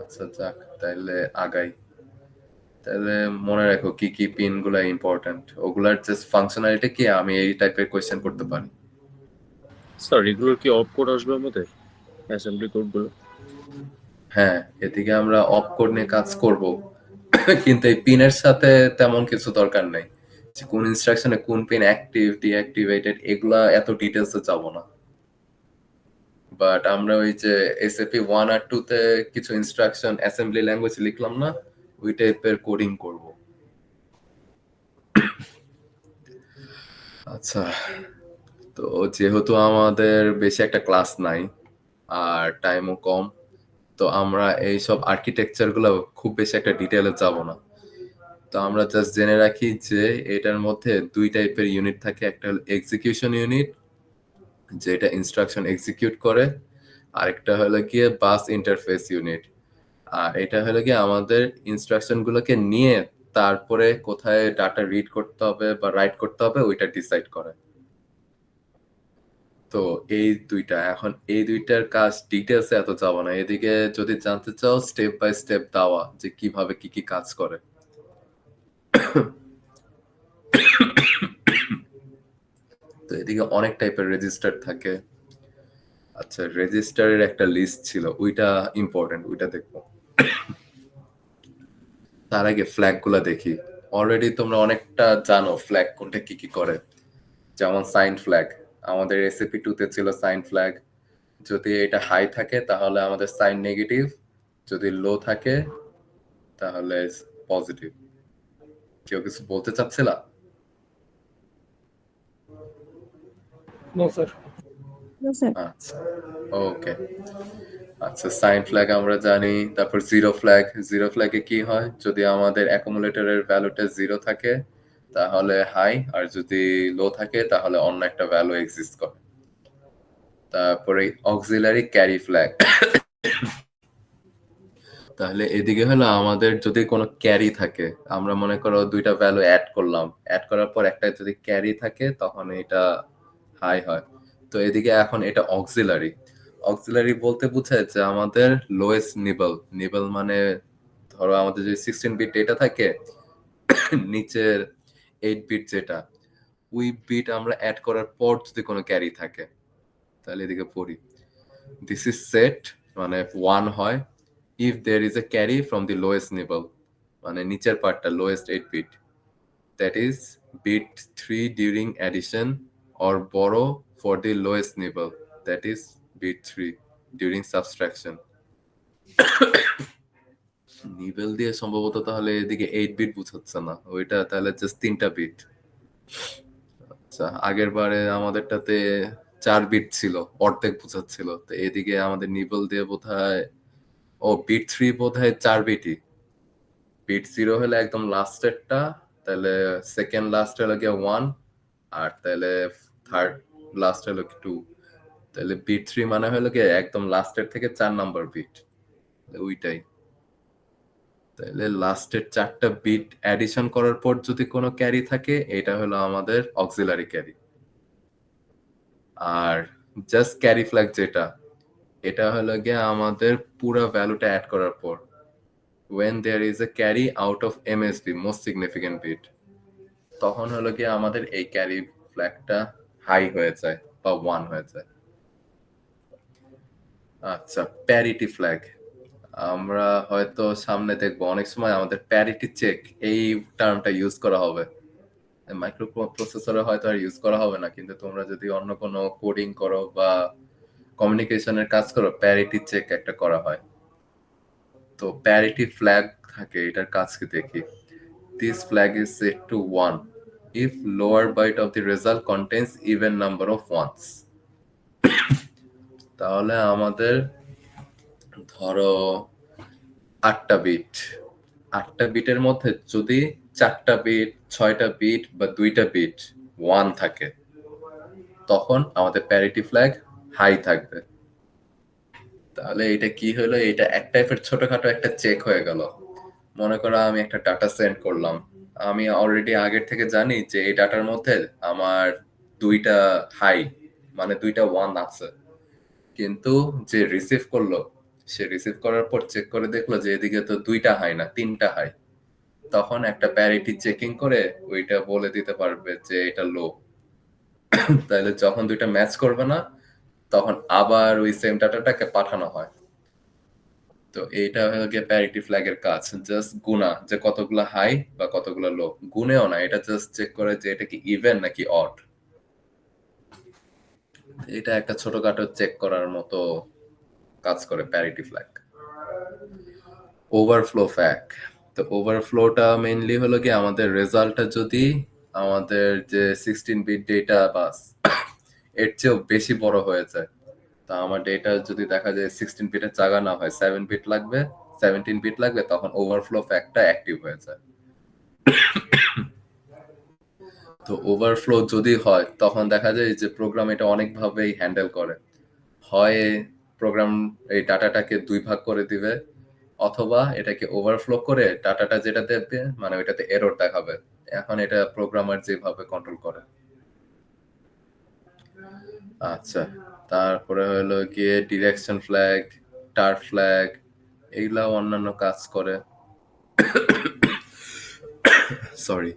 আচ্ছা যাক, তাহলে আগাই। তাহলে মনে রাখো কি কি পিন গুলা ইম্পর্টেন্ট, ওগুলার জাস্ট ফাংশনালিটি কি আমি এই টাইপের কোয়েশ্চেন করতে পারি। স্যার এগুলোর কি অফ কোড আসবে আমাদের অ্যাসেম্বলি কোডগুলো? হ্যাঁ, এদিকে আমরা অফ কোড নিয়ে কাজ করব, কিন্তু এই পিনের সাথে তেমন কিছু দরকার নাই যে কোন ইনস্ট্রাকশনে কোন পিন অ্যাক্টিভ ডিঅ্যাক্টিভেটেড, এগুলা এত ডিটেলসে যাব না। বাট আমরা ওই যে এসএপি 1 আর 2 তে কিছু ইনস্ট্রাকশন অ্যাসেম্বলি ল্যাঙ্গুয়েজ লিখলাম না, ওই টাইপের কোডিং করব। আচ্ছা, তো যেহেতু আমাদের বেশি একটা ক্লাস নাই আর টাইমও কম, তো আমরা এইসব আর্কিটেকচার গুলো খুব বেশি একটা ডিটেইলে যাব না। তো আমরা জাস্ট জেনে রাখি যে এটার মধ্যে দুই টাইপের ইউনিট থাকে, একটা হলো এক্সিকিউশন ইউনিট যেটা ইনস্ট্রাকশন এক্সিকিউট করে, আরেকটা হলো গিয়ে বাস ইন্টারফেস ইউনিট। আর এটা হলো গিয়ে আমাদের ইনস্ট্রাকশন গুলোকে নিয়ে তারপরে কোথায় ডাটা রিড করতে হবে বা রাইট করতে হবে ওইটা ডিসাইড করে। তো এই দুইটার কাজ ডিটেলসে এত যাব না, এদিকে যদি জানতে চাও স্টেপ বাই স্টেপ দেওয়া যে কিভাবে কি কি কাজ করে। তো এদিকে অনেক টাইপের রেজিস্টার থাকে। আচ্ছা, রেজিস্টারের একটা লিস্ট ছিল, ওইটা ইম্পর্টেন্ট, ওইটা দেখবো। তার আগে ফ্ল্যাগ গুলা দেখি। অলরেডি তোমরা অনেকটা জানো ফ্ল্যাগ কোনটা কি কি করে। যেমন সাইন ফ্ল্যাগ, আমাদের এসএপি 2 তে ছিল সাইন ফ্ল্যাগ। যদি এটা হাই থাকে তাহলে আমাদের সাইন নেগেটিভ, যদি লো থাকে তাহলে পজিটিভ। কেউ কিছু বলতে চাচ্ছিলা? No sir. আচ্ছা, ওকে। আচ্ছা, সাইন ফ্ল্যাগ আমরা জানি। তারপর জিরো ফ্ল্যাগ, জিরো ফ্ল্যাগে কি হয়, যদি আমাদের অ্যাকুমুলেটরের ভ্যালুটা জিরো থাকে তাহলে হাই, আর যদি লো থাকে তাহলে অন্য একটা ভ্যালু এক্সিস্ট করে। তারপরে অক্সিলারি ক্যারি ফ্ল্যাগ, তাহলে এদিকে হলো আমাদের যদি কোনো ক্যারি থাকে, আমরা মনে করো দুইটা ভ্যালু অ্যাড করলাম, অ্যাড করার পর একটা যদি ক্যারি থাকে তখন এটা হাই হয়। তো এদিকে এখন এটা অক্সিলারি। অক্সিলারি বলতে বোঝায় যে আমাদের লোয়েস্ট নিবল, নিবল মানে ধরো আমাদের যদি 16 বিট ডেটা থাকে, নিচের 8 বিট যেটা, ওই বিট আমরা অ্যাড করার পর যদি কোনো ক্যারি থাকে, তাহলে এদিকে পড়ি দিস ইজ সেট, মানে 1 হয় if there is a carry from the lowest nibble, মানে নিচের পার্টটা lowest 8 bit, that is bit 3 during addition, or borrow for the lowest nibble, that is bit 3 during subtraction. Nibble দিয়ে সম্ভবত তাহলে এদিকে 8 bit বুঝাচ্ছে না, ওইটা তাহলে জাস্ট 3টা বিট। আচ্ছা, আগের বারে আমাদেরটাতে 4 বিট ছিল, অর্ধেক বুঝাচ্ছিল। তো এদিকে আমাদের নিবেল দিয়ে বোধহয় ও বিট 3 বোধহয় 4 বিটই। বিট 0 হলে একদম লাস্টেরটা, তাহলে সেকেন্ড লাস্ট হলো গিয়ে 1, আর তাহলে থার্ড লাস্ট হলো 2। তাহলে বিট 3 মানে হলো গিয়ে একদম লাস্টের থেকে 4 নাম্বার বিট, ওইটাই। তাহলে লাস্টের 4টা বিট অ্যাডিশন করার পর যদি কোনো ক্যারি থাকে, এটা হলো আমাদের অক্সিলারি ক্যারি। আর জাস্ট ক্যারি ফ্ল্যাগ যেটা, এটা হলো গিয়ে আমাদের পুরো ভ্যালুটা অ্যাড করার পর, when there is a carry out of MSB, most significant bit, তখন হলো গিয়ে আমাদের এই ক্যারি ফ্ল্যাগটা হাই হয়ে যায় বা 1 হয়ে যায়। আচ্ছা, প্যারিটি ফ্ল্যাগ আমরা হয়তো সামনে দেখবো, অনেক সময় আমাদের প্যারিটি চেক এই টার্মটা ইউজ করা হবে। মাইক্রো প্রসেসরে হয়তো আর ইউজ করা হবে না, কিন্তু তোমরা যদি অন্য কোনো কোডিং করো বা কমিউনিকেশনের কাজ করো, প্যারিটি চেক একটা করা হয়। তো প্যারিটি ফ্ল্যাগ থাকে, এটার কাজ কি দেখি। This flag is set to 1 if lower byte of the result contains even number of ones. তাহলে আমাদের ধরো 8টা বিট, 8টা বিটের মধ্যে যদি 4টা বিট, 6টা বিট বা 2টা বিট 1 থাকে, তখন আমাদের প্যারিটি ফ্ল্যাগ হাই থাকবে। তাহলে এটা কি হলো, এটা এক টাইপের ছোটখাটো একটা চেক হয়ে গেল। মনে করো আমি একটা ডাটা সেন্ড করলাম, আমি অলরেডি আগের থেকে জানি যে এই ডাটার মধ্যে আমার 2টা হাই, মানে 2টা 1 আছে, কিন্তু যে রিসিভ করলো, সে রিসিভ করার পর চেক করে দেখলো যে এদিকে তো 2টা হাই না, 3টা হাই। তখন একটা প্যারিটি চেকিং করে ওইটা বলে দিতে পারবে যে এটা লো। তাহলে যখন 2টা ম্যাচ করবে না, তখন আবার ওই সেম ডাটাটাকে পাঠানো হয়। তো এইটা হলো গিয়ে প্যারিটি ফ্ল্যাগের কাজ, জাস্ট গুনা যে কতগুলো হাই বা কতগুলো লো, গুনেও না, এটা জাস্ট চেক করে যে এটা কি ইভেন নাকি অড। এটা একটা ছোটখাটো চেক করার মতো কাজ করে প্যারিটি ফ্ল্যাগ। ওভারফ্লো ফ্ল্যাগ, তো ওভারফ্লোটা মেইনলি হলো কি আমাদের রেজাল্টটা যদি আমাদের যে 16 বিট ডেটা বা এর চেয়েও বেশি বড় হয়ে যায়, তা আমার ডেটা যদি দেখা যায় 16 বিটের জায়গা না হয় 7 বিট লাগবে, 17 বিট লাগবে, তখন ওভারফ্লো ফ্ল্যাগটা অ্যাক্টিভ হয়ে যায়। তো ওভারফ্লো যদি হয় তখন দেখা যায় যে প্রোগ্রাম এটা অনেকভাবেই হ্যান্ডেল করে। হয় প্রোগ্রাম এই ডাটাটাকে 2 ভাগ করে দিবে, অথবা এটাকে ওভারফ্লো করে ডাটাটা যেটা দেবে মানে ওইটাতে এরর দেখাবে। এখন এটা প্রোগ্রামার যেভাবে কন্ট্রোল করে। আচ্ছা, তারপরে হলো গিয়ে ডিরেকশন ফ্ল্যাগ, টার ফ্ল্যাগ, এইগুলা অন্যান্য কাজ করে। সরি।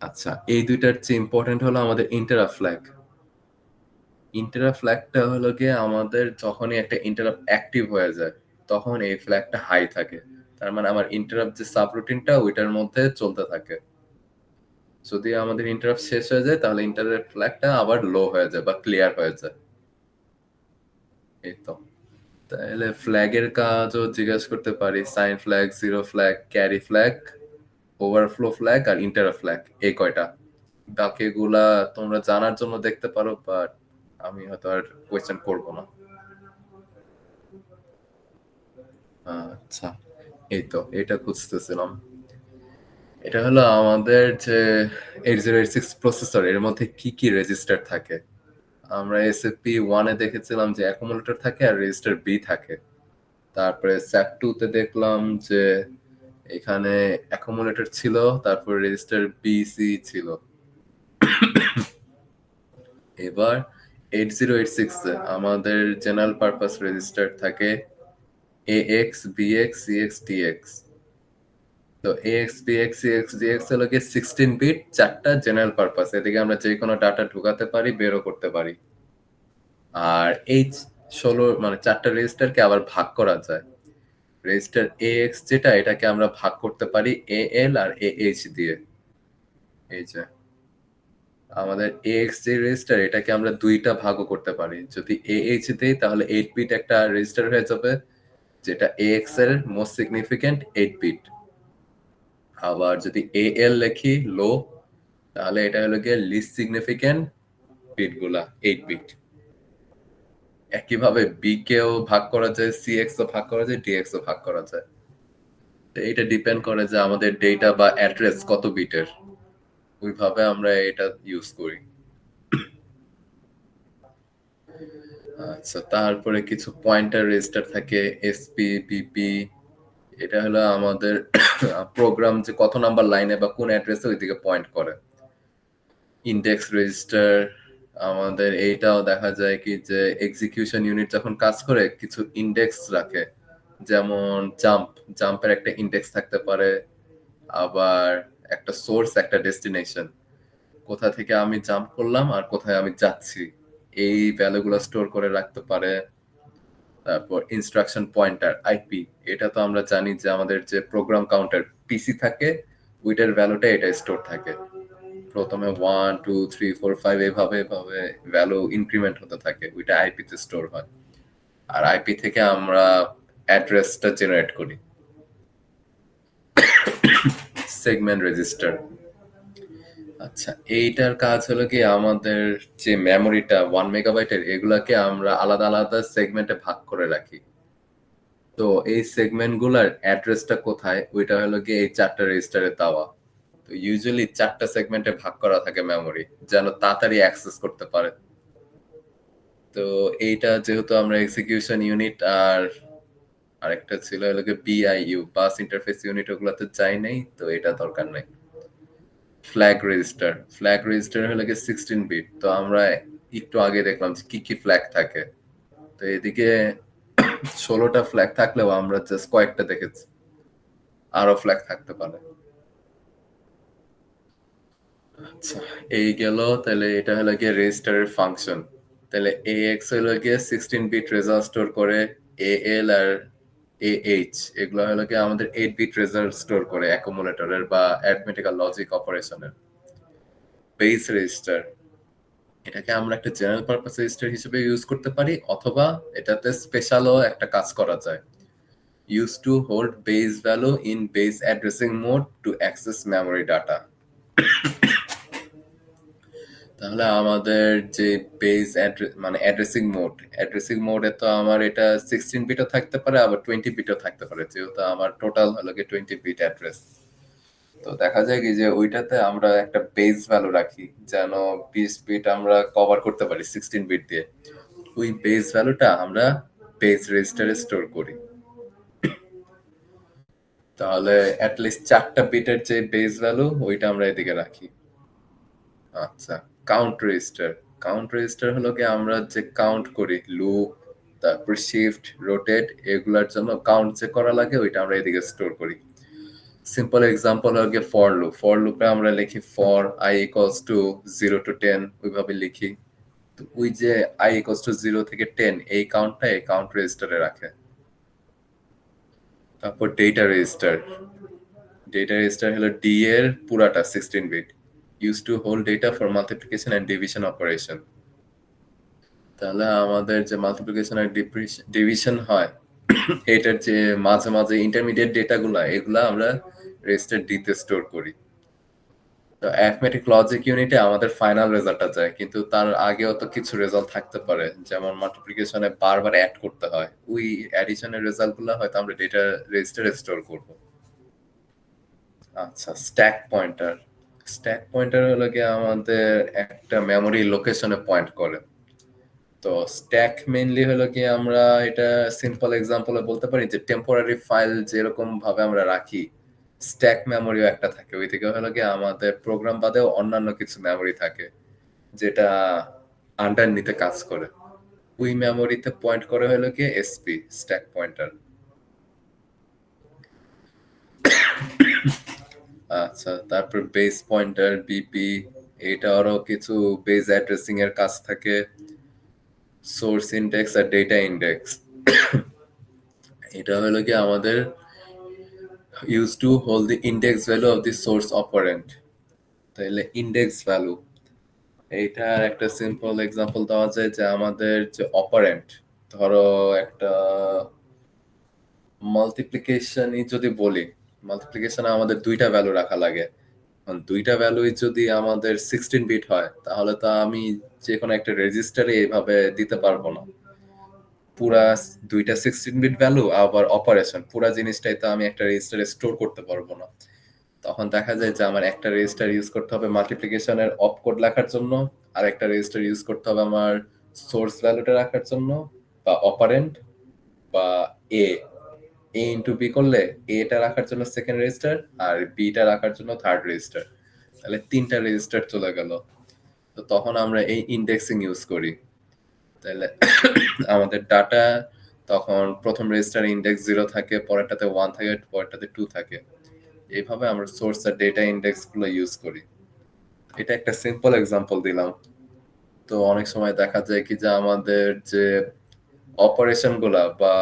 আচ্ছা, এই দুইটার চেয়ে ইম্পর্টেন্ট হলো আমাদের ইন্টারাপ্ট ফ্ল্যাগ। ইন্টারাপ্ট ফ্ল্যাগটা হলো গিয়ে আমাদের যখনই একটা ইন্টারাপ্ট অ্যাক্টিভ হয়ে যায় তখন এই ফ্ল্যাগটা হাই থাকে। তার মানে আমার ইন্টারাপ্ট যে সাবরুটিনটা ওইটার মধ্যে চলতে থাকে। যদি আমাদের ইন্টারাপ্ট শেষ হয়ে যায় তাহলে ইন্টারাপ্ট ফ্ল্যাগটা আবার লো হয়ে যায় বা ক্লিয়ার হয়ে যায়। এই তো। তাহলে ফ্ল্যাগের কাজও জিজ্ঞেস করতে পারি, sign flag, zero flag, carry flag, overflow flag আর ইন্টারাপ্ট ফ্ল্যাগ, এই কয়টা। বাকিগুলা তোমরা জানার জন্য দেখতে পারো, বাট আমি হয়তো আর কোয়েশ্চেন করবো না। আচ্ছা, এই তো এটা খুঁজতেছিলাম। এটা হলো আমাদের যে 8086 প্রসেসর, এর মধ্যে কি কি রেজিস্টার থাকে। আমরা এসএপি 1 এ দেখেছিলাম যে অ্যাকুমুলেটর থাকে আর রেজিস্টার বি থাকে। তারপরে স্যাট 2 তে দেখলাম যে এখানে অ্যাকুমুলেটর ছিল, তারপর রেজিস্টার বি সি ছিল। এবার 8086 এ আমাদের জেনারেল পারপাস রেজিস্টার থাকে AX, BX, CX, DX। তো AX, BX, CX, DX হলো গিয়ে 16 বিট, চারটা জেনারেল পারপাস। এদিকে আমরা যে কোনো ডাটা ঢুকাতে পারি, বেরও করতে পারি। আর এই 16 মানে চারটা রেজিস্টারকে আবার ভাগ করা যায়। রেজিস্টার AX যেটা, এটাকে আমরা ভাগ করতে পারি AL আর AH দিয়ে। এই যে আমাদের AX যে রেজিস্টার, এটাকে আমরা দুইটা ভাগও করতে পারি। যদি AH দেই তাহলে 8 বিট একটা রেজিস্টার হয়ে যাবে, যেটা AX এর মোস্ট সিগনিফিকেন্ট 8 বিট। আবার যদি AL লিখি লো, তাহলে এটা হলো গিয়ে লিস্ট সিগনিফিকেন্ট বিট গুলা 8 বিট। একইভাবে বি কেও ভাগ করা যায়, সিএক্স ও ভাগ করা যায়, ডিএক্স ও ভাগ করা যায়। তো এটা ডিপেন্ড করে যে আমাদের ডেটা বা অ্যাড্রেস কত বিটের, ওইভাবে আমরা এটা ইউজ করি। আচ্ছা, তারপরে কিছু পয়েন্টার রেজিস্টার থাকে, এসপি, বিপি। এটা হলো আমাদের প্রোগ্রাম যে কত নাম্বার লাইনে বা কোন অ্যাড্রেসে ওইদিকে পয়েন্ট করে। ইন্ডেক্স রেজিস্টার আমাদের এইটাও দেখা যায় কি যে এক্সিকিউশন ইউনিট যখন কাজ করে কিছু ইন্ডেক্স রাখে, যেমন জাম্পের একটা ইন্ডেক্স থাকতে পারে, আবার একটা সোর্স, একটা ডেস্টিনেশন, কোথা থেকে আমি জাম্প করলাম আর কোথায় আমি যাচ্ছি, এই ভ্যালুগুলো স্টোর করে রাখতে পারে। তারপর ইনস্ট্রাকশন পয়েন্টার, আইপি, এটা তো আমরা জানি যে আমাদের যে প্রোগ্রাম কাউন্টার পিসি থাকে ওইটার ভ্যালুটা এটা স্টোর থাকে। প্রথমে 1 2 3 4 5 এভাবে এভাবে ভ্যালু ইনক্রিমেন্ট হতে থাকে, ওইটা আইপি তে স্টোর হয়। আর আইপি থেকে আমরা অ্যাড্রেসটা জেনারেট করি। সেগমেন্ট রেজিস্টার, আচ্ছা এইটার কাজ হলো কি আমাদের যে মেমোরিটা 1 মেগাবাইটের, এগুলাকে আমরা আলাদা আলাদা সেগমেন্টে ভাগ করে রাখি। তো এই সেগমেন্ট গুলার অ্যাড্রেসটা কোথায়, ওইটা হলো কি এই চারটা রেজিস্টারে দেওয়া। তো ইউজুয়ালি চারটা সেগমেন্টে ভাগ করা থাকে মেমোরি, যেন তাড়াতাড়ি অ্যাক্সেস করতে পারে। তো এইটা যেহেতু আমরা এক্সিকিউশন ইউনিট আর আরেকটা ছিল হলো কি বিআইইউ, বাস ইন্টারফেস ইউনিট, ওগুলাতে যাই নাই, তো এটা দরকার নাই। ফ্ল্যাগ রেজিস্টার হলো কি 16 বিট। তো আমরা একটু আগে দেখলাম যে কি কি ফ্ল্যাগ থাকে। তো এদিকে 16টা ফ্ল্যাগ থাকলেও আমরা জাস্ট কয়েকটা দেখেছি, আরো ফ্ল্যাগ থাকতে পারে। আচ্ছা, এই গেল। তাহলে এটা হলো গিয়ে রেজিস্টারের ফাংশন। তাহলে AX হলো গিয়ে 16 বিট রেজাল্ট স্টোর করে, AL আর AH এগুলো হলো গিয়ে আমাদের 8 বিট রেজাল্ট স্টোর করে অ্যাকুমুলেটরের বা অ্যারিথমেটিক্যাল লজিক অপারেশনের। বেস রেজিস্টার, এটাকে আমরা একটা জেনারেল পারপাস রেজিস্টার হিসেবে ইউজ করতে পারি, অথবা এটাতে স্পেশালও একটা কাজ করা যায়। Use to hold base value in base addressing mode to access memory data. তাহলে আমাদের যে বেস মানে অ্যাড্রেসিং মোডে তো আমার এটা 16 বিটও থাকতে পারে, আবার 20 বিটও থাকতে পারে, যেহেতু আমার টোটাল হলো গিয়ে 20 বিট অ্যাড্রেস। তো দেখা যায় কি যে ওইটাতে আমরা একটা বেস ভ্যালু রাখি, যেন 20 বিট আমরা কভার করতে পারি 16 বিট দিয়ে। ওই বেস ভ্যালুটা আমরা বেস রেজিস্টারে স্টোর করি। তাহলে অ্যাটলিস্ট 4টা বিটের যে বেস ভ্যালু ওইটা আমরা এদিকে রাখি। আচ্ছা, কাউন্ট রেজিস্টার হলো কি আমরা যে কাউন্ট করি, লুপ, তারপর শিফট, রোটেট, এগুলার জন্য কাউন্ট যে করা লাগে ওইটা আমরা এদিকে স্টোর করি। সিম্পল এক্সাম্পল হলো গিয়ে ফর লুপে আমরা লিখি for i equals to 0 to 10 ওইভাবে লিখি। তো ওই যে i ইকুয়ালস টু 0 থেকে 10 এই কাউন্টটা এই কাউন্ট রেজিস্টারে রাখে। তারপর ডেটা রেজিস্টার হলো ডি এর পুরাটা 16 bit use to hold data for multiplication and division operation. তাহলে আমাদের যে মাল্টিপ্লিকেশন আর ডিভিশন হয় এটার যে মাঝে মাঝে ইন্টারমিডিয়েট ডেটাগুলা এগুলা আমরা রেজিস্টার ডি তে স্টোর করি। তো অ্যারিথমেটিক লজিক ইউনিটে আমাদের ফাইনাল রেজাল্টটা যায়, কিন্তু তার আগেও তো কিছু রেজাল্ট থাকতে পারে, যেমন মাল্টিপ্লিকেশনে বারবার অ্যাড করতে হয়, ওই অ্যাডিশনের রেজাল্টগুলো হয়তো আমরা ডেটা রেজিস্টারে স্টোর করব। আচ্ছা, স্ট্যাক পয়েন্টার হলো কি আমাদের একটা মেমোরি লোকেশনে পয়েন্ট করে। তো স্ট্যাক মেইনলি হলো কি আমরা এটা সিম্পল এক্সাম্পলে বলতে পারি যে টেম্পোরারি ফাইল যেরকম ভাবে আমরা রাখি স্ট্যাক মেমোরিও একটা থাকে, ওই থেকে হলো কি আমাদের প্রোগ্রাম বাদেও অন্যান্য কিছু মেমোরি থাকে যেটা আন্ডার নিতে কাজ করে, ওই মেমোরিতে পয়েন্ট করে হলো কি এসপি স্ট্যাক পয়েন্টার। আচ্ছা, তারপর বেস পয়েন্টার বিপি, এটারও কিছু বেস অ্যাড্রেসিং এর কাজ থাকে, সোর্স ইন্ডেক্স আর ডেটা ইন্ডেক্স। এটা হলো কি আমাদের use to hold the index value of the source operant. তাহলে ইন্ডেক্স ভ্যালু এইটার একটা সিম্পল এক্সাম্পল দেওয়া যায় যে আমাদের যে অপারেন্ট, ধরো একটা মাল্টিপ্লিকেশনই যদি বলি, মাল্টিপ্লিকেশনে আমাদের দুইটা ভ্যালু রাখা লাগে, দুইটা ভ্যালুই যদি আমাদের 16 বিট হয় তাহলে তো আমি যে কোনো একটা রেজিস্টারে এইভাবে দিতে পারবো না, পুরা দুইটা 16 বিট ভ্যালু আবার অপারেশন পুরা জিনিসটাই তো আমি একটা রেজিস্টারে স্টোর করতে পারবো না। তখন দেখা যায় যে আমার একটা রেজিস্টার ইউজ করতে হবে মাল্টিপ্লিকেশনের অপ কোড লেখার জন্য, আর একটা রেজিস্টার ইউজ করতে হবে আমার সোর্স ভ্যালুটা রাখার জন্য, বা অপারেন্ট, বা এ ইনটু বি করলে এটা রাখার জন্য সেকেন্ড রেজিস্টার আর বিটা রাখার জন্য থার্ড রেজিস্টার, তাহলে তিনটা রেজিস্টার চলে গেল। তো তখন আমরা এই ইন্ডেক্সিং ইউজ করি। তাহলে আমাদের ডাটা তখন প্রথম রেজিস্টার ইন্ডেক্স 0 থাকে, পরেরটাতে 1 থাকে, পরেরটাতে 2 থাকে, এইভাবে আমরা সোর্স আর ডেটা ইন্ডেক্স গুলো ইউজ করি। এটা একটা সিম্পল এক্সাম্পল দিলাম। তো অনেক সময় দেখা যায় কি যে আমাদের যে অপারেশন গুলা বা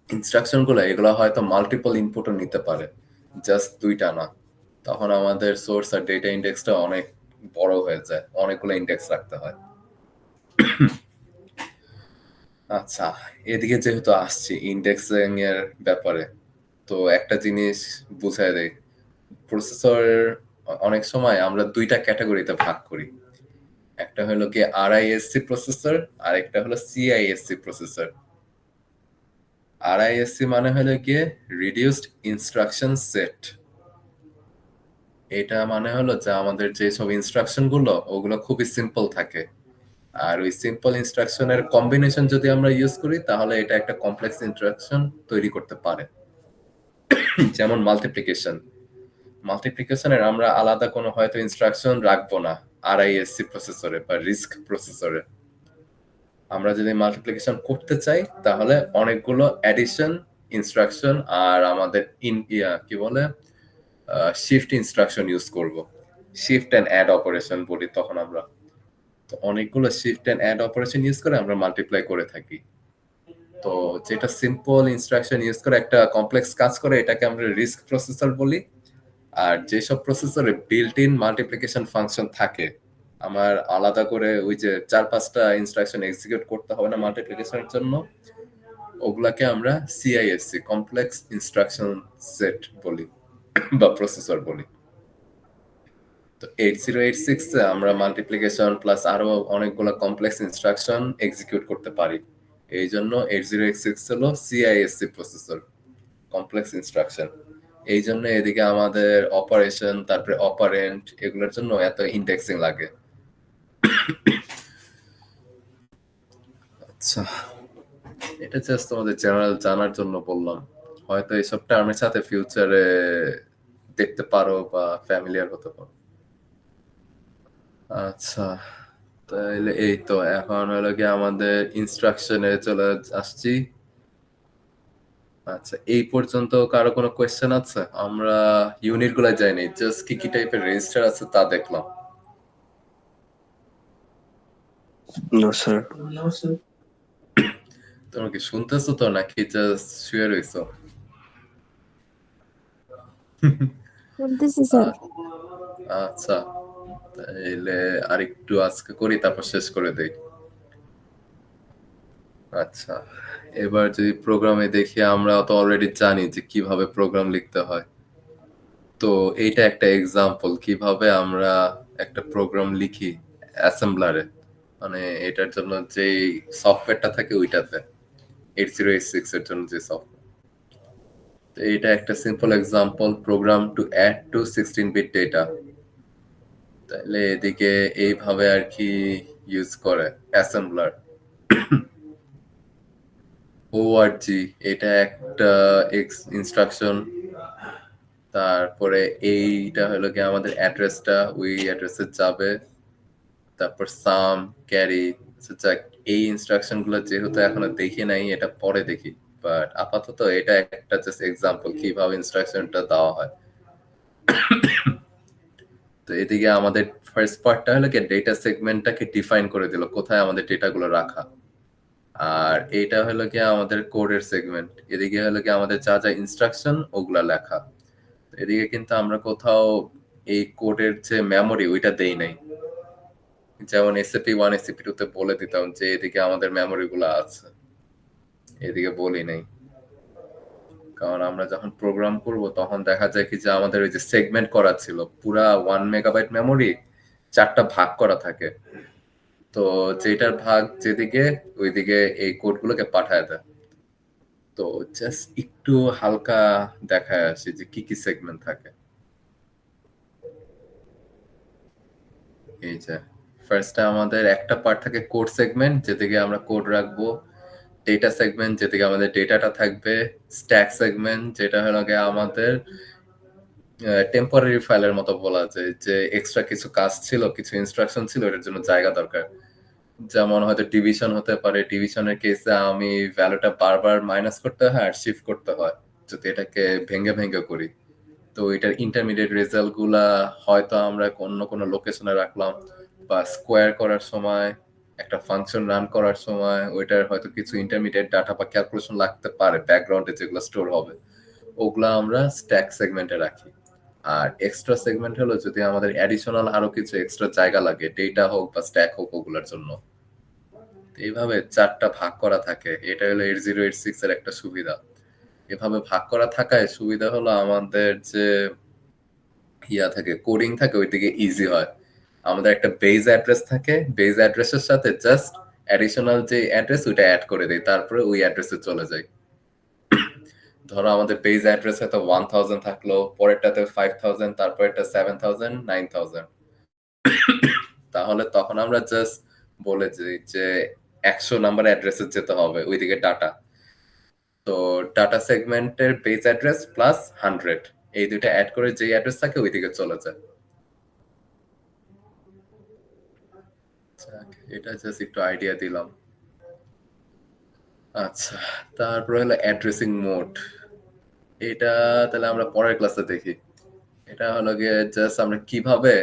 ইনস্ট্রাকশন গুলা এগুলো হয়তো মাল্টিপল ইনপুটও নিতে পারে, জাস্ট দুইটা না, তখন আমাদের সোর্স আর ডেটা ইন্ডেক্সটা অনেক বড় হয়ে যায়, অনেকগুলো ইন্ডেক্স রাখতে হয়। আচ্ছা, এদিকে যেহেতু আসছি ইন্ডেক্সিং এর ব্যাপারে, তো একটা জিনিস বুঝাই দেই, প্রসেসর অনেক সময় আমরা দুইটা ক্যাটাগরিতে ভাগ করি, একটা হলো কি আরআইএসসি প্রসেসর আর একটা হলো সিআইএসসি প্রসেসর। আরআইএসসি মানে হলো কি রিডিউসড ইনস্ট্রাকশন সেট, এটা মানে হলো যে আমাদের যে সব ইনস্ট্রাকশন গুলো ওগুলো খুবই সিম্পল থাকে, আর ওই সিম্পল ইনস্ট্রাকশনের কম্বিনেশন যদি আমরা ইউজ করি তাহলে এটা একটা কমপ্লেক্স ইনস্ট্রাকশন তৈরি করতে পারে। যেমন মাল্টিপ্লিকেশনের আমরা আলাদা কোনো হয়তো ইনস্ট্রাকশন রাখবো না আরআইএসসি প্রসেসরে বা রিস্ক প্রসেসরে। আমরা যদি মাল্টিপ্লিকেশন করতে চাই তাহলে অনেকগুলো অ্যাডিশন ইনস্ট্রাকশন আর আমাদের কি বলে শিফট ইনস্ট্রাকশন ইউজ করব, শিফট এন্ড অ্যাড অপারেশন বলি তখন আমরা। তো অনেকগুলো shift and add operation use করে আমরা মাল্টিপ্লাই করে থাকি। তো যেটা সিম্পল ইনস্ট্রাকশন ইউজ করে একটা কমপ্লেক্স কাজ করে এটাকে আমরা রিস্ক প্রসেসর বলি। আর যেসব প্রসেসরে বিল্ট ইন মাল্টিপ্লিকেশন ফাংশন থাকে, আমার আলাদা করে ওই যে 4-5টা ইনস্ট্রাকশন এক্সিকিউট করতে হবে না মাল্টিপ্লিকেশনের জন্য, ওগুলাকে আমরা সিআইএসসি কমপ্লেক্স ইনস্ট্রাকশন সেট বলি বা প্রসেসর বলি। তো 8086 এ আমরা মাল্টিপ্লিকেশন প্লাস আরো অনেকগুলো কমপ্লেক্স ইনস্ট্রাকশন এক্সিকিউট করতে পারি, এই জন্য 8086 হলো সিআইএসসি প্রসেসর, কমপ্লেক্স ইনস্ট্রাকশন। এই জন্য এদিকে আমাদের অপারেশন তারপরে অপারেন্ট এগুলোর জন্য এত ইন্ডেক্সিং লাগে। আচ্ছা, এটা জাস্ট তোমাদের জেনারেল জানার জন্য বললাম, হয়তো এইসব টার্মের সাথে ফিউচারে দেখতে পারো বা ফ্যামিলিয়ার হতে পারো। আচ্ছা, তাহলে এই তো এখন হলো কি আমাদের ইনস্ট্রাকশনে চলে আসছি। আচ্ছা, এই পর্যন্ত কারো কোনো কোয়েশ্চেন আছে? আমরা ইউনিট গুলা যাইনি, জাস্ট কি কি টাইপের রেজিস্টার আছে তা দেখলাম। No, sir. তোমরা কি শুনতেছো তো নাকি জাস্ট শুয়ে রইছো? শুনতেছি স্যার। আচ্ছা, তাইলে আরেকটু আজকে করি তারপর শেষ করে দেই। আচ্ছা, এবার যদি প্রোগ্রামে দেখি, আমরা তো অলরেডি জানি যে কিভাবে প্রোগ্রাম লিখতে হয়। তো এইটা একটা এক্সাম্পল কিভাবে আমরা একটা প্রোগ্রাম লিখি অ্যাসেম্বলারে, মানে এটার জন্য যে সফটওয়্যারটা থাকে ওইটাতে 8086 এর জন্য যে সফটওয়্যার। তো এটা একটা simple example, program to add two 16 bit data. তাহলে এদিকে এইভাবে আর কি ইউজ করে অ্যাসেম্বলার। org এটা একটা ইনস্ট্রাকশন। তারপরে এইটা হলো কি আমাদের অ্যাড্রেসটা, ওই অ্যাড্রেসে যাবে। তারপর সাম ক্যারি, এই ইনস্ট্রাকশন গুলো যেহেতু এখনো দেখি নাই, এটা পরে দেখি, বাট আপাতত এটা একটা জাস্ট এক্সাম্পল কিভাবে ইনস্ট্রাকশনটা দেওয়া হয়। তো এদিকে আমাদের ফার্স্ট পার্টটা হলো কি ডেটা সেগমেন্টটাকে ডিফাইন করে দিল কোথায় আমাদের ডেটাগুলো রাখা। আর এইটা হলো কি আমাদের কোডের সেগমেন্ট, এদিকে হলো কি আমাদের যা যা ইনস্ট্রাকশন ওগুলা লেখা। এদিকে কিন্তু আমরা কোথাও এই কোডের যে মেমোরি ওইটা দেই নাই, যেমন SAP1 SAP2 তে বলে দিতাম যে এদিকে আমাদের মেমোরি গুলো আছে, এদিকে বলি নাই। কারণ আমরা যখন প্রোগ্রাম করব তখন দেখা যায় কি যে আমাদের ওই যে সেগমেন্ট করা ছিল পুরা 1 মেগাবাইট মেমোরি 4টা ভাগ করা থাকে। তো যেটার ভাগ যেদিকে ওইদিকে এই কোডগুলোকে পাঠায় দেয়। তো জাস্ট একটু হালকা দেখায় আসি যে কি কি সেগমেন্ট থাকে। এই যে ফার্স্টে আমাদের একটা পার্ট থাকে কোড সেগমেন্ট, যেদিকে আমরা কোড রাখবো। ডেটা সেগমেন্ট, যেদিকে আমাদের ডেটাটা থাকবে। স্ট্যাক সেগমেন্ট, যেটা হলো গিয়ে আমাদের টেম্পোরারি ফাইলের মতো বলা যায়, যে এক্সট্রা কিছু কাজ ছিল, কিছু ইনস্ট্রাকশন ছিল, এটার জন্য জায়গা দরকার। যেমন হয়তো ডিভিশন হতে পারে, ডিভিশনের কেসে আমি ভ্যালুটা বারবার মাইনাস করতে হয় আর শিফট করতে হয় যদি এটাকে ভেঙে ভেঙে করি। তো এটার ইন্টারমিডিয়েট রেজাল্ট গুলা হয়তো আমরা অন্য কোনো লোকেশনে রাখলাম, বা স্কোয়ার করার সময় একটা ফাংশন রান করার সময় ওইটার হয়তো কিছু ইন্টারমিডিয়েট ডাটা বা ক্যালকুলেশন লাগতে পারে ব্যাকগ্রাউন্ডে যেগুলো স্টোর হবে, ওগুলা আমরা স্ট্যাক সেগমেন্টে রাখি। আর এক্সট্রা সেগমেন্ট হলো যদি আমাদের অ্যাডিশনাল আরো কিছু এক্সট্রা জায়গা লাগে, ডেটা হোক বা স্ট্যাক হোক, ওগুলোর জন্য। এইভাবে 4টা ভাগ করা থাকে, এটা হলো 8086 এর একটা সুবিধা। এভাবে ভাগ করা থাকায় সুবিধা হলো আমাদের যে ইয়া থাকে, কোডিং থাকে, ওইদিকে ইজি হয়। আমাদের একটা বেজ অ্যাড্রেস থাকে, বেজ অ্যাড্রেসের সাথে জাস্ট অ্যাডিশনাল যে অ্যাড্রেস ওইটা অ্যাড করে দেই, তারপরে ওই অ্যাড্রেসে চলে যাই। ধরো আমাদের বেজ অ্যাড্রেস হয়তো 1000 থাকলো, পরেরটাতে 5000, তারপরেরটা 7000, 9000। তাহলে তখন আমরা জাস্ট বলে দিই যে 100 নাম্বার অ্যাড্রেসে যেতে হবে ওইদিকে ডাটা। তো ডাটা সেগমেন্টের বেজ অ্যাড্রেস প্লাস 100, এই দুইটা অ্যাড করে যে অ্যাড্রেস থাকে ওইদিকে চলে যায়। এটা জাস্ট একটু আইডিয়া দিলাম। আচ্ছা, তারপর হলো অ্যাড্রেসিং মোড। এটা তাহলে আমরা পরের ক্লাসে দেখি। এটা হলো গিয়ে জাস্ট আমরা কিভাবে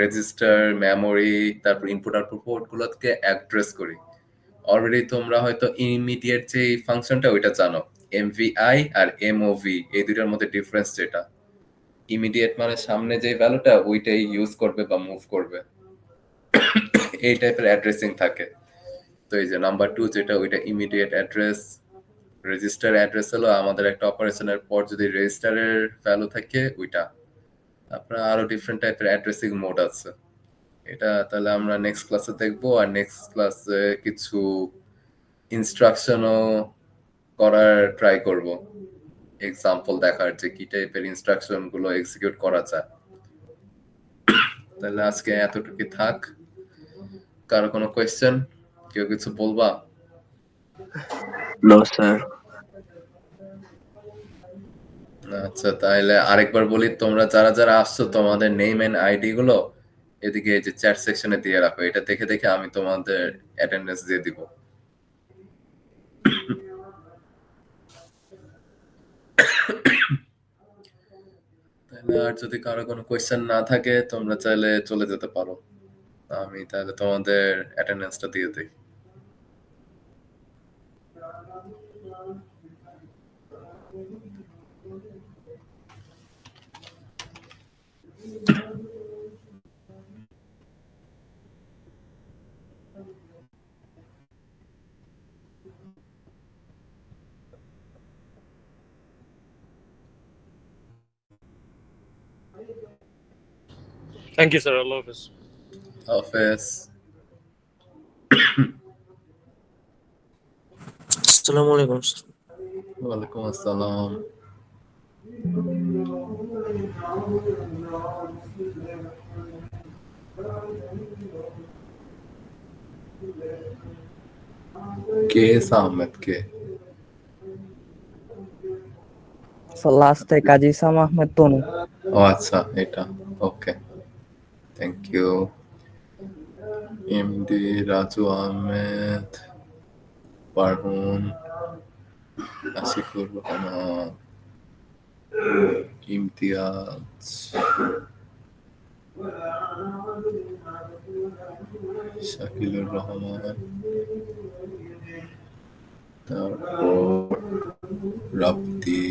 রেজিস্টার, মেমোরি, তারপর ইনপুট আউটপুট পোর্ট গুলোকে অ্যাড্রেস করি। অলরেডি তোমরা হয়তো ইমিডিয়েট যে ফাংশনটা ওইটা জানো, এমভিআই আর এমওভি, এই দুইটার মধ্যে ডিফারেন্স যেটা। ইমিডিয়েট মানে সামনে যে ভ্যালুটা ওইটাই ইউজ করবে বা মুভ করবে, এই টাইপের অ্যাড্রেসিং থাকে। তো এই যে নাম্বার 2 যেটা, ওইটা ইমিডিয়েট অ্যাড্রেস। রেজিস্টার অ্যাড্রেস হলো আমাদের একটা অপারেশনের পর যদি রেজিস্টারের ভ্যালু থাকে ওইটা। তারপরে আরো ডিফারেন্ট টাইপের অ্যাড্রেসিং মোড আছে, এটা তাহলে আমরা নেক্সট ক্লাসে দেখবো। আর নেক্সট ক্লাসে কিছু ইনস্ট্রাকশনও করার ট্রাই করব, এক্সাম্পল দেখার যে কি টাইপের ইনস্ট্রাকশন গুলো এক্সিকিউট করা যায়। তাহলে আজকে এতটুকু থাক। কারো কোনো কোয়েশ্চেন, কেউ কিছু বলবা? No, sir. আচ্ছা, তাহলে আরেকবার বলি, তোমরা যারা যারা আসছো তোমাদের নেম এন্ড আইডি গুলো এদিকে এই যে চ্যাট সেকশনে দিয়ে রাখো, এটা দেখে দেখে আমি তোমাদের অ্যাটেন্ডেন্স দিয়ে দিব। আর যদি কারো কোনো কোয়েশ্চেন না থাকে তোমরা চাইলে চলে যেতে পারো। আমি তাহলে তোমাদের অ্যাটেন্ডেন্সটা দিয়ে দিই। থ্যাংক ইউ স্যার, আল্লাহ হাফেজ। হাফেজ। আসসালামু আলাইকুম স্যার। ওয়ালাইকুম আসসালাম। কে এস আহমেদ কে? লাস্টে কাজী ইসাম আহমেদ তনু। ও আচ্ছা, এটা okay, thank you. MD Raju Ahmed, Parhun, Ashikur Rahman, Imtiaz, Shakilur Rahman, তারপর রাপ্তি,